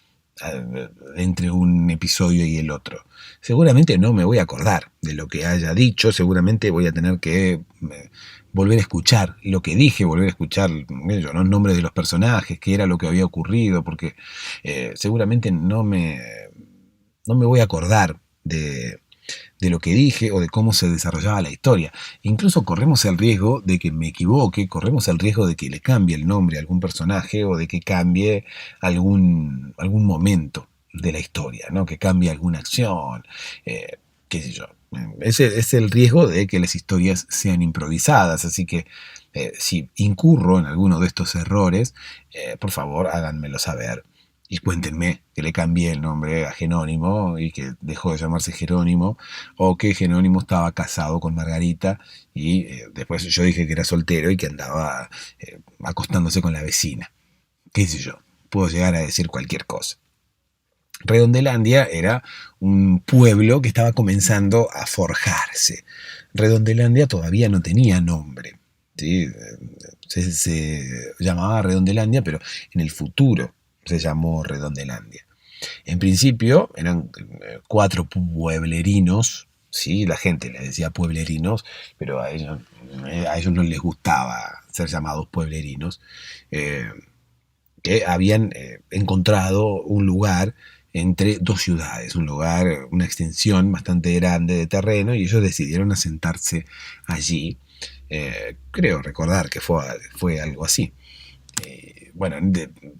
entre un episodio y el otro. Seguramente no me voy a acordar de lo que haya dicho, seguramente voy a tener que volver a escuchar lo que dije, volver a escuchar los nombres de los personajes, qué era lo que había ocurrido, porque seguramente no me voy a acordar de lo que dije o de cómo se desarrollaba la historia. Incluso corremos el riesgo de que me equivoque, corremos el riesgo de que le cambie el nombre a algún personaje o de que cambie algún momento de la historia, ¿no? Que cambie alguna acción, qué sé yo. Ese es el riesgo de que las historias sean improvisadas, así que si incurro en alguno de estos errores, por favor háganmelo saber. Y cuéntenme que le cambié el nombre a Jerónimo y que dejó de llamarse Jerónimo, o que Jerónimo estaba casado con Margarita y después yo dije que era soltero y que andaba acostándose con la vecina. ¿Qué sé yo? Puedo llegar a decir cualquier cosa. Redondelandia era un pueblo que estaba comenzando a forjarse. Redondelandia todavía no tenía nombre. ¿Sí? Se llamaba Redondelandia, pero en el futuro se llamó Redondelandia. En principio eran 4 pueblerinos, ¿sí? La gente les decía pueblerinos, pero a ellos no les gustaba ser llamados pueblerinos, que habían encontrado un lugar entre 2 ciudades, un lugar, una extensión bastante grande de terreno, y ellos decidieron asentarse allí. Creo recordar que fue algo así. Bueno,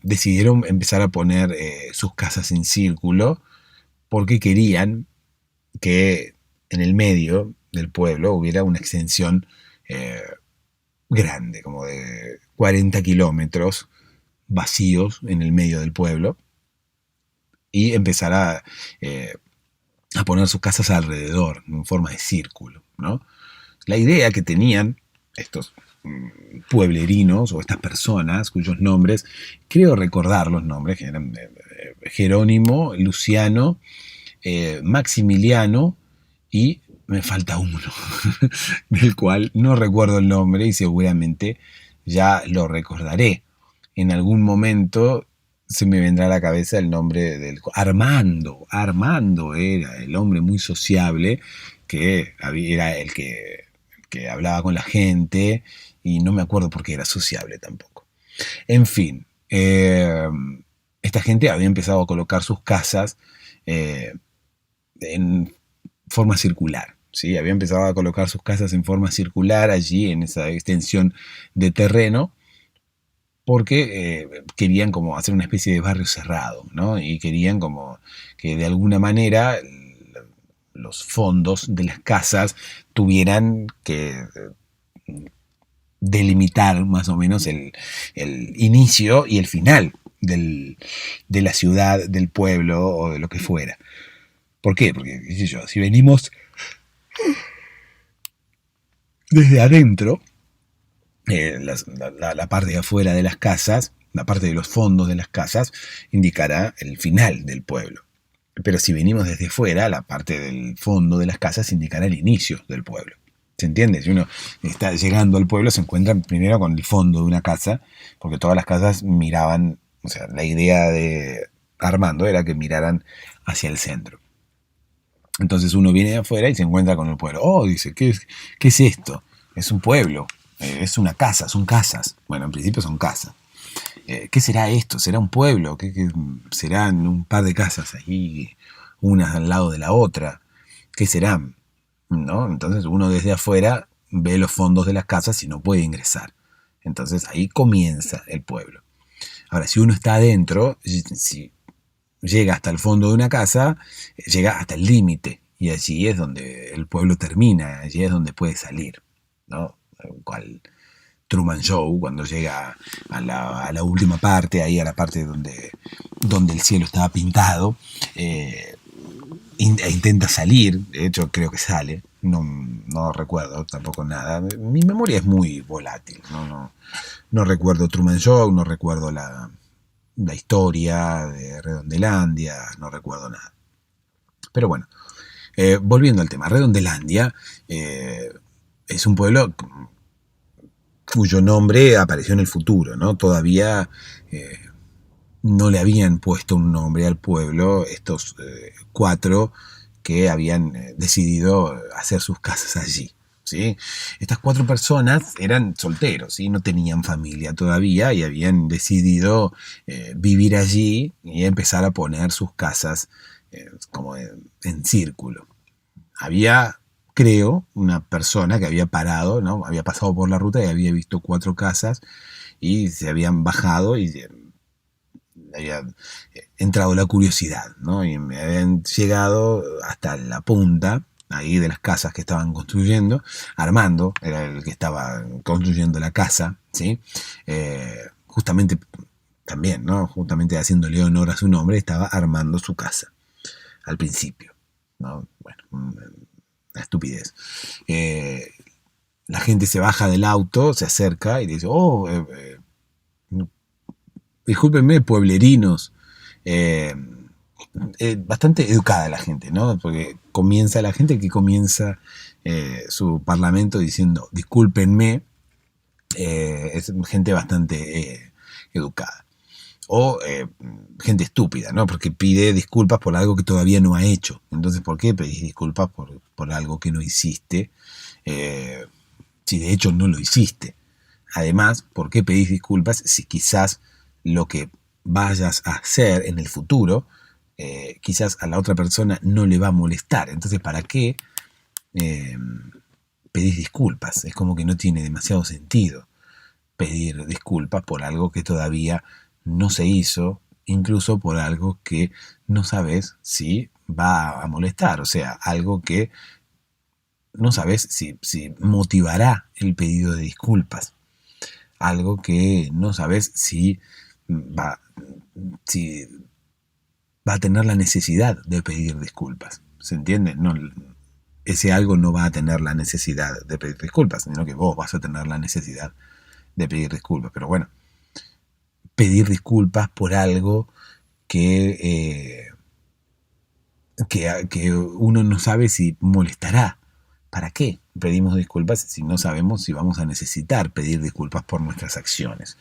decidieron empezar a poner sus casas en círculo porque querían que en el medio del pueblo hubiera una extensión grande, como de 40 kilómetros vacíos en el medio del pueblo, y empezar a poner sus casas alrededor, en forma de círculo, ¿no? La idea que tenían estos pueblerinos o estas personas cuyos nombres, creo recordar los nombres, que eran Jerónimo, Luciano, Maximiliano y me falta uno, del cual no recuerdo el nombre y seguramente ya lo recordaré. En algún momento se me vendrá a la cabeza el nombre del... Armando. Armando era el hombre muy sociable que era el que hablaba con la gente y no me acuerdo por qué era sociable tampoco. En fin, esta gente había empezado a colocar sus casas en forma circular. ¿Sí? Había empezado a colocar sus casas en forma circular allí en esa extensión de terreno porque querían como hacer una especie de barrio cerrado, ¿no? Y querían como que de alguna manera los fondos de las casas tuvieran que delimitar más o menos el inicio y el final de la ciudad, del pueblo o de lo que fuera. ¿Por qué? Porque, qué sé yo, si venimos desde adentro, la parte de afuera de las casas, la parte de los fondos de las casas, indicará el final del pueblo. Pero si venimos desde fuera, la parte del fondo de las casas indicará el inicio del pueblo. ¿Se entiende? Si uno está llegando al pueblo, se encuentra primero con el fondo de una casa, porque todas las casas miraban, o sea, la idea de Armando era que miraran hacia el centro. Entonces uno viene de afuera y se encuentra con el pueblo. Oh, dice, ¿qué es esto? Es un pueblo, es una casa, son casas. Bueno, en principio son casas. ¿Qué será esto? ¿Será un pueblo? ¿Qué serán un par de casas ahí, unas al lado de la otra? ¿Qué serán? ¿No? Entonces uno desde afuera ve los fondos de las casas y no puede ingresar. Entonces ahí comienza el pueblo. Ahora, si uno está adentro, si llega hasta el fondo de una casa, llega hasta el límite. Y allí es donde el pueblo termina, allí es donde puede salir, ¿no? Cual Truman Show, cuando llega a la última parte, ahí a la parte donde el cielo estaba pintado, e intenta salir, de hecho creo que sale, no recuerdo tampoco nada, mi memoria es muy volátil, no recuerdo Truman Show, no recuerdo la historia de Redondelandia, no recuerdo nada. Pero bueno, volviendo al tema, Redondelandia es un pueblo cuyo nombre apareció en el futuro, ¿no? Todavía no le habían puesto un nombre al pueblo estos 4 que habían decidido hacer sus casas allí. ¿Sí? Estas 4 personas eran solteros, ¿sí? No tenían familia todavía y habían decidido vivir allí y empezar a poner sus casas como en círculo. Había, creo, una persona que había parado, ¿no? Había pasado por la ruta y había visto 4 casas y se habían bajado y había entrado la curiosidad, ¿no? Y me habían llegado hasta la punta ahí de las casas que estaban construyendo. Armando era el que estaba construyendo la casa, ¿sí? Justamente también, ¿no? Justamente haciéndole honor a su nombre, estaba armando su casa al principio, ¿no? Bueno, una estupidez. La gente se baja del auto, se acerca y dice, oh, discúlpenme, pueblerinos. Bastante educada la gente, ¿no? Porque comienza la gente que comienza su parlamento diciendo, discúlpenme, es gente bastante educada. O gente estúpida, ¿no? Porque pide disculpas por algo que todavía no ha hecho. Entonces, ¿por qué pedís disculpas por algo que no hiciste? Si de hecho no lo hiciste. Además, ¿por qué pedís disculpas si quizás lo que vayas a hacer en el futuro, quizás a la otra persona no le va a molestar? Entonces, ¿para qué pedís disculpas? Es como que no tiene demasiado sentido pedir disculpas por algo que todavía no se hizo, incluso por algo que no sabes si va a molestar, o sea, algo que no sabes si motivará el pedido de disculpas, algo que no sabes si va a tener la necesidad de pedir disculpas. ¿Se entiende? No, ese algo no va a tener la necesidad de pedir disculpas, sino que vos vas a tener la necesidad de pedir disculpas. Pero bueno, pedir disculpas por algo que uno no sabe si molestará. ¿Para qué pedimos disculpas si no sabemos si vamos a necesitar pedir disculpas por nuestras acciones?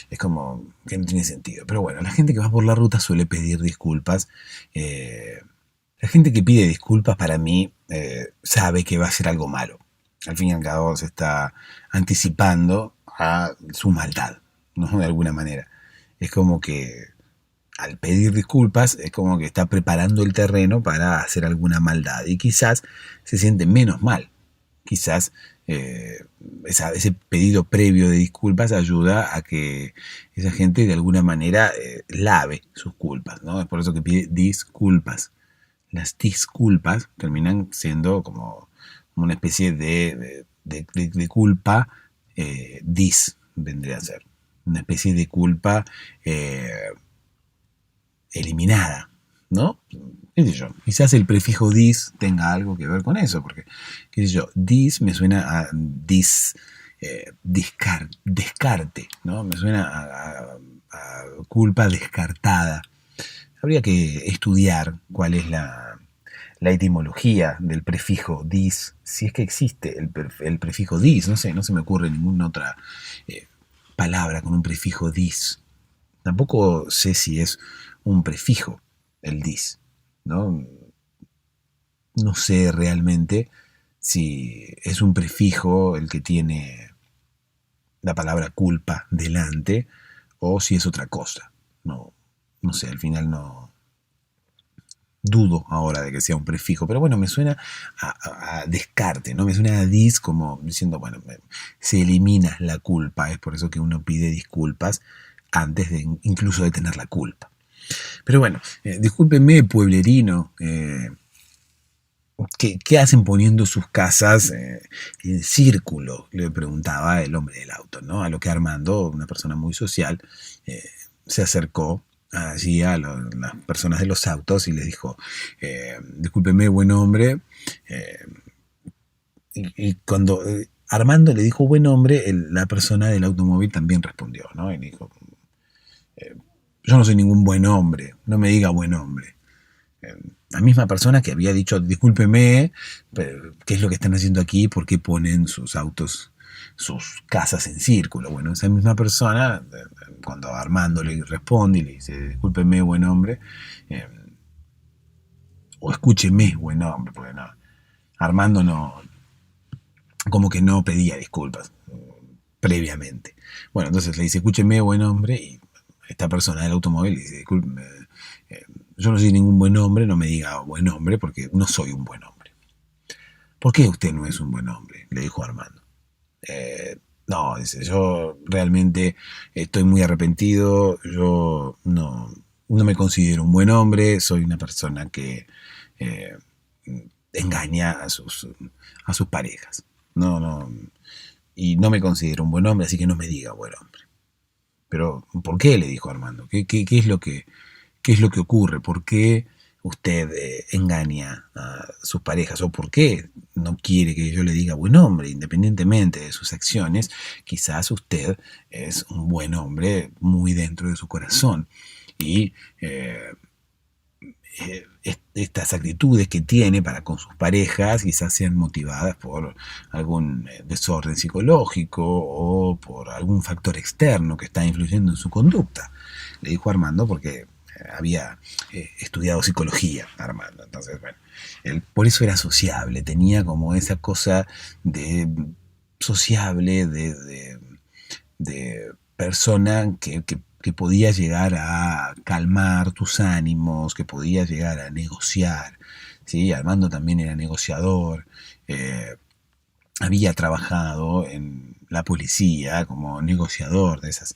Es como que no tiene sentido. Pero bueno, la gente que va por la ruta suele pedir disculpas. La gente que pide disculpas, para mí, sabe que va a ser algo malo. Al fin y al cabo se está anticipando a su maldad, ¿no? De alguna manera. Es como que al pedir disculpas es como que está preparando el terreno para hacer alguna maldad y quizás se siente menos mal. Quizás ese pedido previo de disculpas ayuda a que esa gente de alguna manera lave sus culpas, ¿no? Es por eso que pide disculpas. Las disculpas terminan siendo como una especie de culpa vendría a ser. Una especie de culpa eliminada, ¿no? ¿Qué sé yo? Quizás el prefijo dis tenga algo que ver con eso, porque, qué sé yo, dis me suena a descarte, ¿no? Me suena a culpa descartada. Habría que estudiar cuál es la etimología del prefijo dis, si es que existe el prefijo dis, no sé, no se me ocurre ninguna otra palabra con un prefijo dis. Tampoco sé si es un prefijo el dis, ¿no? No sé realmente si es un prefijo el que tiene la palabra culpa delante o si es otra cosa. No sé, al final no dudo ahora de que sea un prefijo, pero bueno, me suena a descarte, ¿no? Me suena a dis como diciendo, bueno, se elimina la culpa, es por eso que uno pide disculpas antes de incluso de tener la culpa. Pero bueno, discúlpenme, pueblerino, ¿qué hacen poniendo sus casas en círculo? Le preguntaba el hombre del auto, ¿no? A lo que Armando, una persona muy social, se acercó allí a las personas de los autos y les dijo, discúlpeme, buen hombre. Y cuando Armando le dijo buen hombre, la persona del automóvil también respondió, ¿no? Y dijo, yo no soy ningún buen hombre, no me diga buen hombre. La misma persona que había dicho, discúlpeme, ¿qué es lo que están haciendo aquí? ¿Por qué ponen sus autos sus casas en círculo. Bueno, esa misma persona, cuando Armando le responde y le dice, discúlpeme, buen hombre, eh, o escúcheme, buen hombre, porque no, Armando no, como que no pedía disculpas previamente. Bueno, entonces le dice, escúcheme, buen hombre, y esta persona del automóvil le dice, disculpe, yo no soy ningún buen hombre, no me diga buen hombre, porque no soy un buen hombre. ¿Por qué usted no es un buen hombre? Le dijo Armando. No, dice, yo realmente estoy muy arrepentido, yo no me considero un buen hombre, soy una persona que eh, engaña a sus parejas. No, y no me considero un buen hombre, así que no me diga buen hombre. Pero, ¿por qué? Le dijo Armando. ¿Qué es lo qué es lo que ocurre? ¿Por qué usted engaña a sus parejas? ¿O por qué no quiere que yo le diga buen hombre? Independientemente de sus acciones, quizás usted es un buen hombre muy dentro de su corazón. Y estas actitudes que tiene para con sus parejas quizás sean motivadas por algún desorden psicológico o por algún factor externo que está influyendo en su conducta. Le dijo Armando porque había estudiado psicología, Armando. Entonces, bueno, él por eso era sociable, tenía como esa cosa de sociable, de persona que podía llegar a calmar tus ánimos, que podía llegar a negociar. ¿Sí? Armando también era negociador, había trabajado en la policía como negociador, de esos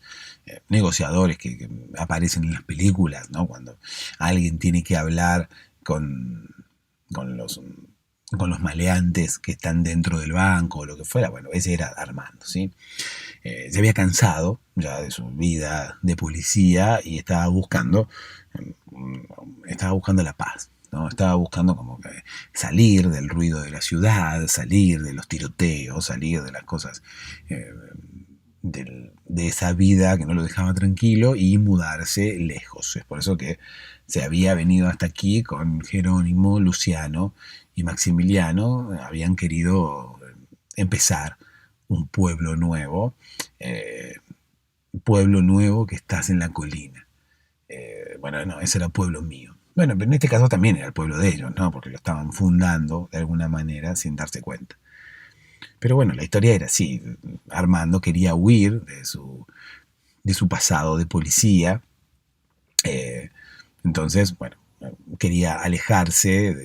negociadores que aparecen en las películas, ¿no? Cuando alguien tiene que hablar con, con los con los maleantes que están dentro del banco o lo que fuera. Bueno, ese era Armando, ¿sí? Se había cansado ya de su vida de policía y estaba buscando la paz, ¿no? Estaba buscando como que salir del ruido de la ciudad, salir de los tiroteos, salir de las cosas, de esa vida que no lo dejaba tranquilo y mudarse lejos. Es por eso que se había venido hasta aquí con Jerónimo, Luciano y Maximiliano. Habían querido empezar un pueblo nuevo que estás en la colina. Bueno, no, ese era el pueblo mío. Bueno, pero en este caso también era el pueblo de ellos, ¿no? Porque lo estaban fundando de alguna manera sin darse cuenta. Pero bueno, la historia era así. Armando quería huir de su pasado de policía. Eh, entonces, bueno, quería alejarse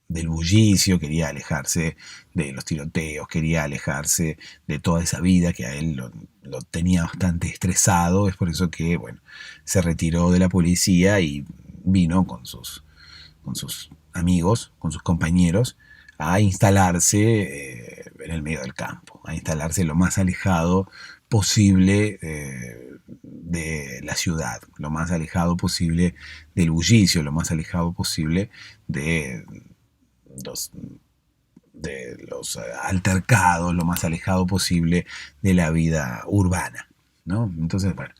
del bullicio, quería alejarse de los tiroteos, quería alejarse de toda esa vida que a él lo tenía bastante estresado. Es por eso que, bueno, se retiró de la policía y vino con sus amigos, con sus compañeros, a instalarse en el medio del campo, a instalarse lo más alejado posible de la ciudad, lo más alejado posible del bullicio, lo más alejado posible de los, de los altercados, lo más alejado posible de la vida urbana, ¿no? Entonces, bueno,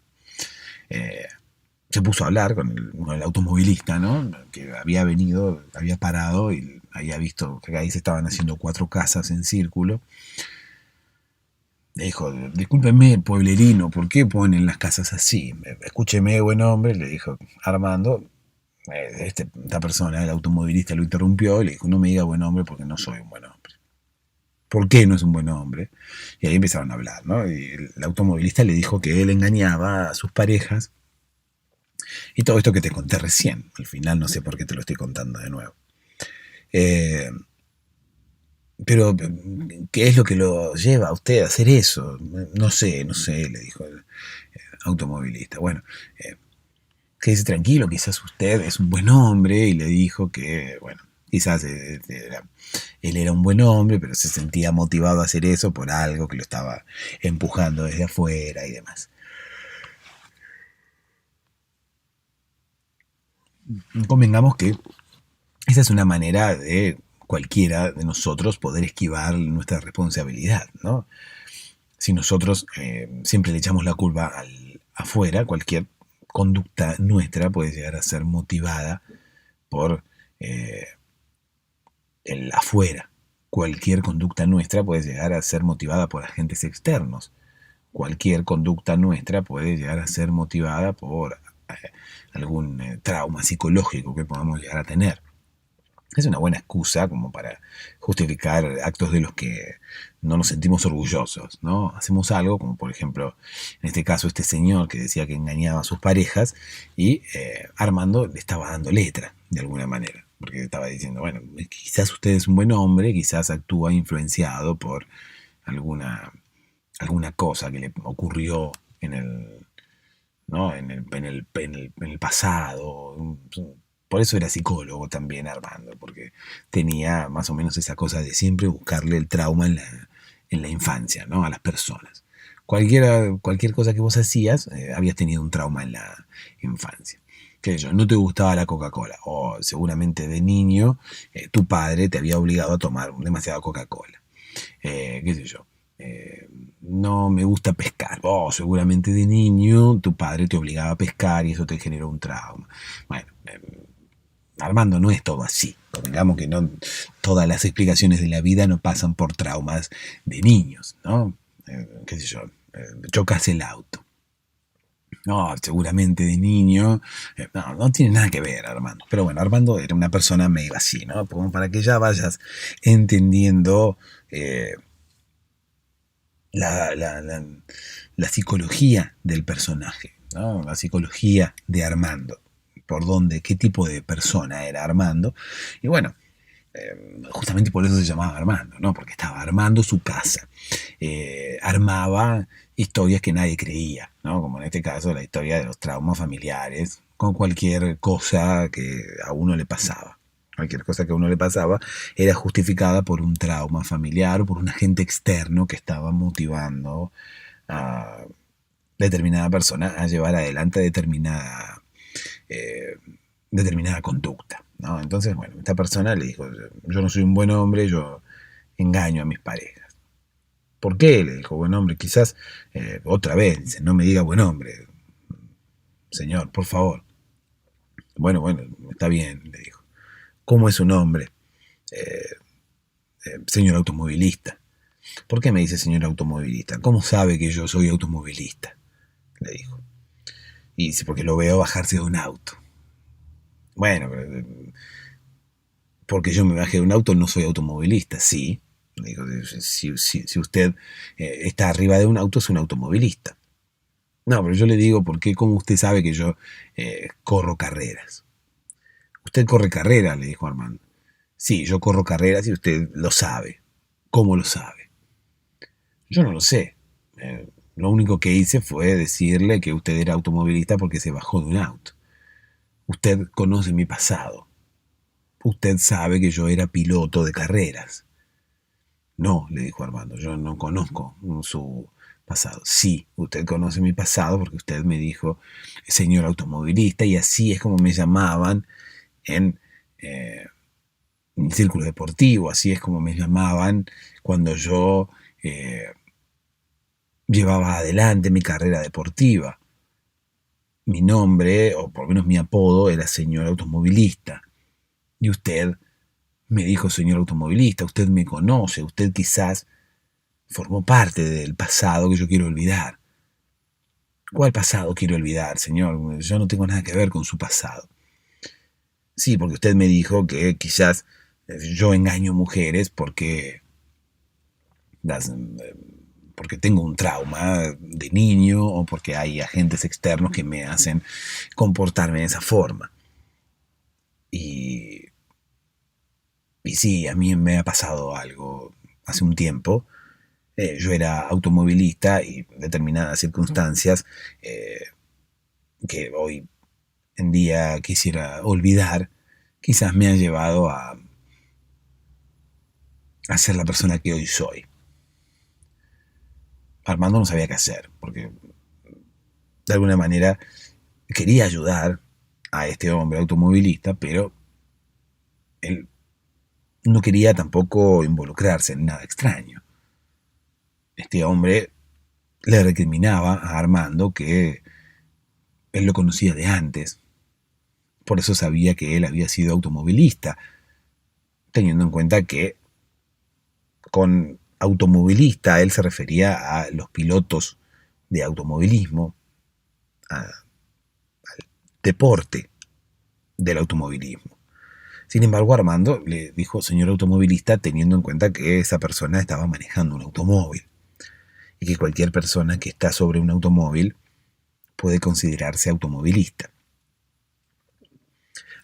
se puso a hablar con el automovilista, ¿no? Que había venido, había parado y había visto que ahí se estaban haciendo 4 casas en círculo. Le dijo, discúlpeme, pueblerino, ¿por qué ponen las casas así? Escúcheme, buen hombre, le dijo Armando. Esta persona, el automovilista, lo interrumpió y le dijo, no me diga buen hombre porque no soy un buen hombre. ¿Por qué no es un buen hombre? Y ahí empezaron a hablar, ¿no? Y el automovilista le dijo que él engañaba a sus parejas y todo esto que te conté recién. Al final no sé por qué te lo estoy contando de nuevo. Pero, ¿qué es lo que lo lleva a usted a hacer eso? No sé, le dijo el automovilista. Bueno, quédese tranquilo, quizás usted es un buen hombre, y le dijo que, bueno, quizás él era un buen hombre, pero se sentía motivado a hacer eso por algo que lo estaba empujando desde afuera y demás. Convengamos que esa es una manera de cualquiera de nosotros poder esquivar nuestra responsabilidad, ¿no? Si nosotros siempre le echamos la culpa al afuera, cualquier conducta nuestra puede llegar a ser motivada por el afuera. cualquier conducta nuestra puede llegar a ser motivada por agentes externos. Cualquier conducta nuestra puede llegar a ser motivada por algún trauma psicológico que podamos llegar a tener. Es una buena excusa como para justificar actos de los que no nos sentimos orgullosos, ¿no? Hacemos algo, como por ejemplo, en este caso, este señor que decía que engañaba a sus parejas y Armando le estaba dando letra, de alguna manera, porque estaba diciendo, bueno, quizás usted es un buen hombre, quizás actúa influenciado por alguna cosa que le ocurrió en el, ¿no? en el pasado. Por eso era psicólogo también Armando, porque tenía más o menos esa cosa de siempre buscarle el trauma en la infancia, ¿no? A las personas. Cualquier cosa que vos hacías, habías tenido un trauma en la infancia. ¿Qué sé yo? No te gustaba la Coca-Cola, o seguramente de niño tu padre te había obligado a tomar demasiada Coca-Cola. ¿Qué sé yo? No me gusta pescar. Oh, seguramente de niño tu padre te obligaba a pescar y eso te generó un trauma. Bueno, Armando, no es todo así. Convengamos que no todas las explicaciones de la vida no pasan por traumas de niños, ¿no? Qué sé yo, chocas el auto. No, seguramente de niño. No tiene nada que ver, Armando. Pero bueno, Armando era una persona medio así, ¿no? Como para que ya vayas entendiendo la psicología del personaje, ¿no? La psicología de Armando. Por dónde, qué tipo de persona era Armando. Y bueno, justamente por eso se llamaba Armando, ¿no? Porque estaba armando su casa. Armaba historias que nadie creía, ¿no? Como en este caso la historia de los traumas familiares, con cualquier cosa que a uno le pasaba. Cualquier cosa que a uno le pasaba era justificada por un trauma familiar o por un agente externo que estaba motivando a determinada persona a llevar adelante determinada conducta, ¿no? Entonces, bueno, esta persona le dijo, yo no soy un buen hombre, yo engaño a mis parejas. ¿Por qué? Le dijo, buen hombre, quizás, otra vez, dice, no me diga buen hombre, señor, por favor. Bueno, está bien, le dijo. ¿Cómo es su nombre? Señor automovilista. ¿Por qué me dice señor automovilista? ¿Cómo sabe que yo soy automovilista? Le dijo. Y dice, porque lo veo bajarse de un auto. Bueno, porque yo me bajé de un auto, no soy automovilista. Sí, digo, si usted está arriba de un auto, es un automovilista. No, pero yo le digo, ¿por qué? ¿Cómo usted sabe que yo corro carreras? Usted corre carreras, le dijo Armando. Sí, yo corro carreras y usted lo sabe. ¿Cómo lo sabe? Yo no lo sé. Lo único que hice fue decirle que usted era automovilista porque se bajó de un auto. Usted conoce mi pasado. Usted sabe que yo era piloto de carreras. No, le dijo Armando, yo no conozco su pasado. Sí, usted conoce mi pasado porque usted me dijo señor automovilista y así es como me llamaban en el círculo deportivo, así es como me llamaban cuando yo llevaba adelante mi carrera deportiva. Mi nombre, o por lo menos mi apodo, era señor automovilista. Y usted me dijo señor automovilista, usted me conoce, usted quizás formó parte del pasado que yo quiero olvidar. ¿Cuál pasado quiero olvidar, señor? Yo no tengo nada que ver con su pasado. Sí, porque usted me dijo que quizás yo engaño mujeres porque tengo un trauma de niño o porque hay agentes externos que me hacen comportarme de esa forma. Y sí, a mí me ha pasado algo hace un tiempo. Yo era automovilista y determinadas circunstancias que hoy en día quisiera olvidar, quizás me han llevado a ser la persona que hoy soy. Armando no sabía qué hacer, porque de alguna manera quería ayudar a este hombre automovilista, pero él no quería tampoco involucrarse en nada extraño. Este hombre le recriminaba a Armando que él lo conocía de antes, por eso sabía que él había sido automovilista, teniendo en cuenta que Con automovilista, él se refería a los pilotos de automovilismo, al deporte del automovilismo. Sin embargo, Armando le dijo señor automovilista teniendo en cuenta que esa persona estaba manejando un automóvil y que cualquier persona que está sobre un automóvil puede considerarse automovilista.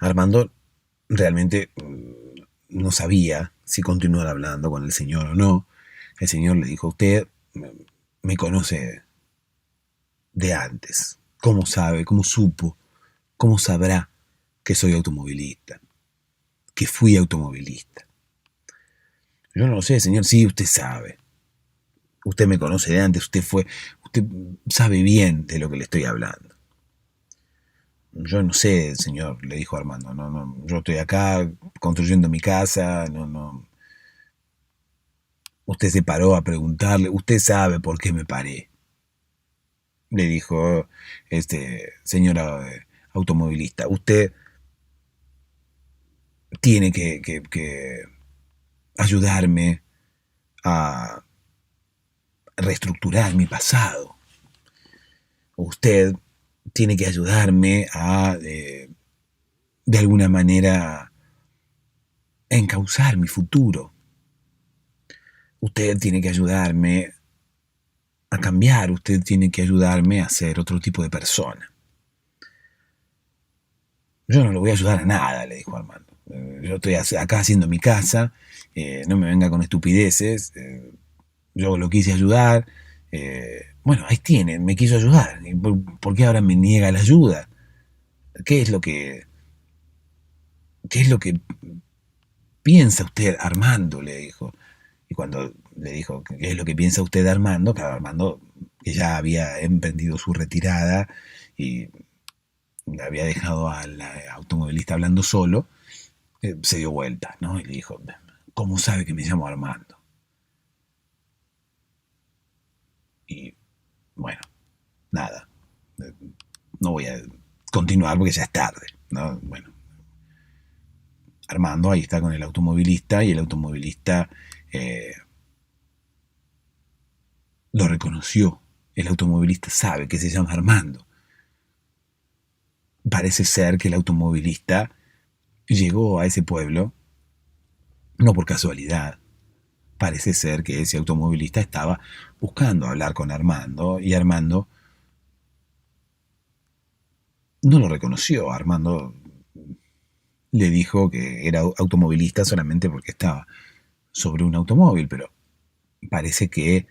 Armando realmente no sabía si continuar hablando con el señor o no. El señor le dijo, usted me conoce de antes. ¿Cómo sabe? ¿Cómo supo? ¿Cómo sabrá que soy automovilista? Que fui automovilista. Yo no lo sé, señor. Sí, usted sabe. Usted me conoce de antes. Usted sabe bien de lo que le estoy hablando. Yo no sé, señor, le dijo Armando. No, yo estoy acá construyendo mi casa. No. Usted se paró a preguntarle. Usted sabe por qué me paré. Le dijo señora automovilista. Usted tiene que ayudarme a reestructurar mi pasado. Usted tiene que ayudarme a, de alguna manera, encauzar mi futuro. Usted tiene que ayudarme a cambiar. Usted tiene que ayudarme a ser otro tipo de persona. Yo no le voy a ayudar a nada, le dijo Armando. Yo estoy acá haciendo mi casa. No me venga con estupideces. Yo lo quise ayudar. Bueno, ahí tiene, me quiso ayudar. ¿Por qué ahora me niega la ayuda? ¿Qué es lo que piensa usted, Armando? Le dijo. Y cuando le dijo, ¿qué es lo que piensa usted, Armando? Claro, Armando, que ya había emprendido su retirada y había dejado al automovilista hablando solo, se dio vuelta, ¿no? Y le dijo, ¿cómo sabe que me llamo Armando? Y bueno, nada, no voy a continuar porque ya es tarde, ¿no? Bueno, Armando ahí está con el automovilista y el automovilista lo reconoció. El automovilista sabe que se llama Armando. Parece ser que el automovilista llegó a ese pueblo no por casualidad. Parece ser que ese automovilista estaba buscando hablar con Armando y Armando no lo reconoció. Armando le dijo que era automovilista solamente porque estaba sobre un automóvil, pero parece que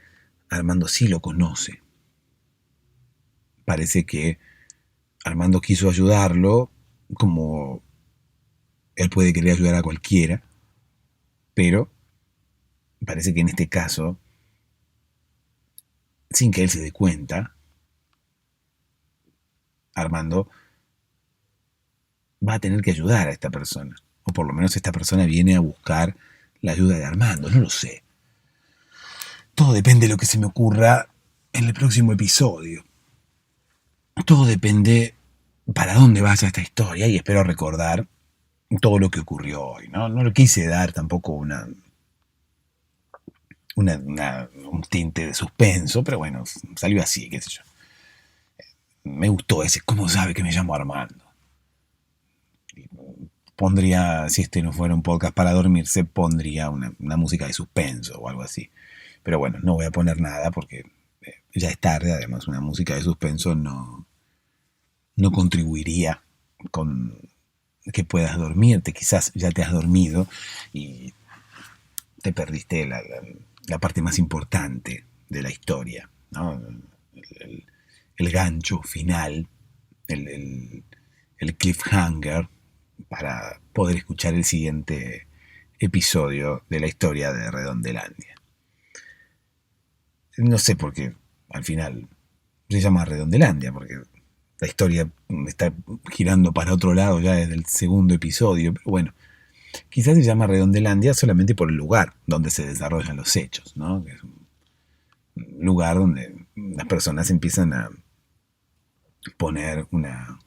Armando sí lo conoce. Parece que Armando quiso ayudarlo como él puede querer ayudar a cualquiera, pero parece que en este caso, sin que él se dé cuenta, Armando va a tener que ayudar a esta persona. O por lo menos esta persona viene a buscar la ayuda de Armando, no lo sé. Todo depende de lo que se me ocurra en el próximo episodio. Todo depende para dónde vaya esta historia y espero recordar todo lo que ocurrió hoy. No le quise dar tampoco un tinte de suspenso, pero bueno, salió así, qué sé yo. Me gustó ese, ¿cómo sabe que me llamo Armando? Pondría, si este no fuera un podcast para dormirse, pondría una música de suspenso o algo así. Pero bueno, no voy a poner nada porque ya es tarde, además una música de suspenso no contribuiría con que puedas dormirte. Quizás ya te has dormido y te perdiste la parte más importante de la historia, ¿no? El gancho final, el cliffhanger para poder escuchar el siguiente episodio de la historia de Redondelandia. No sé por qué al final se llama Redondelandia, porque la historia está girando para otro lado ya desde el segundo episodio, pero bueno, quizás se llama Redondelandia solamente por el lugar donde se desarrollan los hechos, ¿no? Que es un lugar donde las personas empiezan a poner una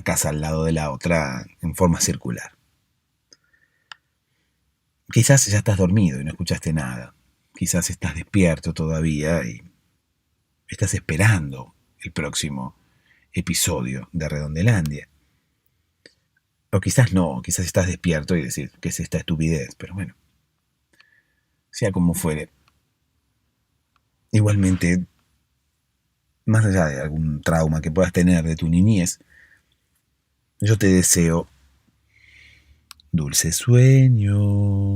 casa al lado de la otra en forma circular. Quizás ya estás dormido y no escuchaste nada. Quizás estás despierto todavía y estás esperando el próximo episodio de Redondelandia. O quizás no, quizás estás despierto y decís, ¿qué es esta estupidez? Pero bueno, sea como fuere, igualmente, más allá de algún trauma que puedas tener de tu niñez, yo te deseo dulces sueños.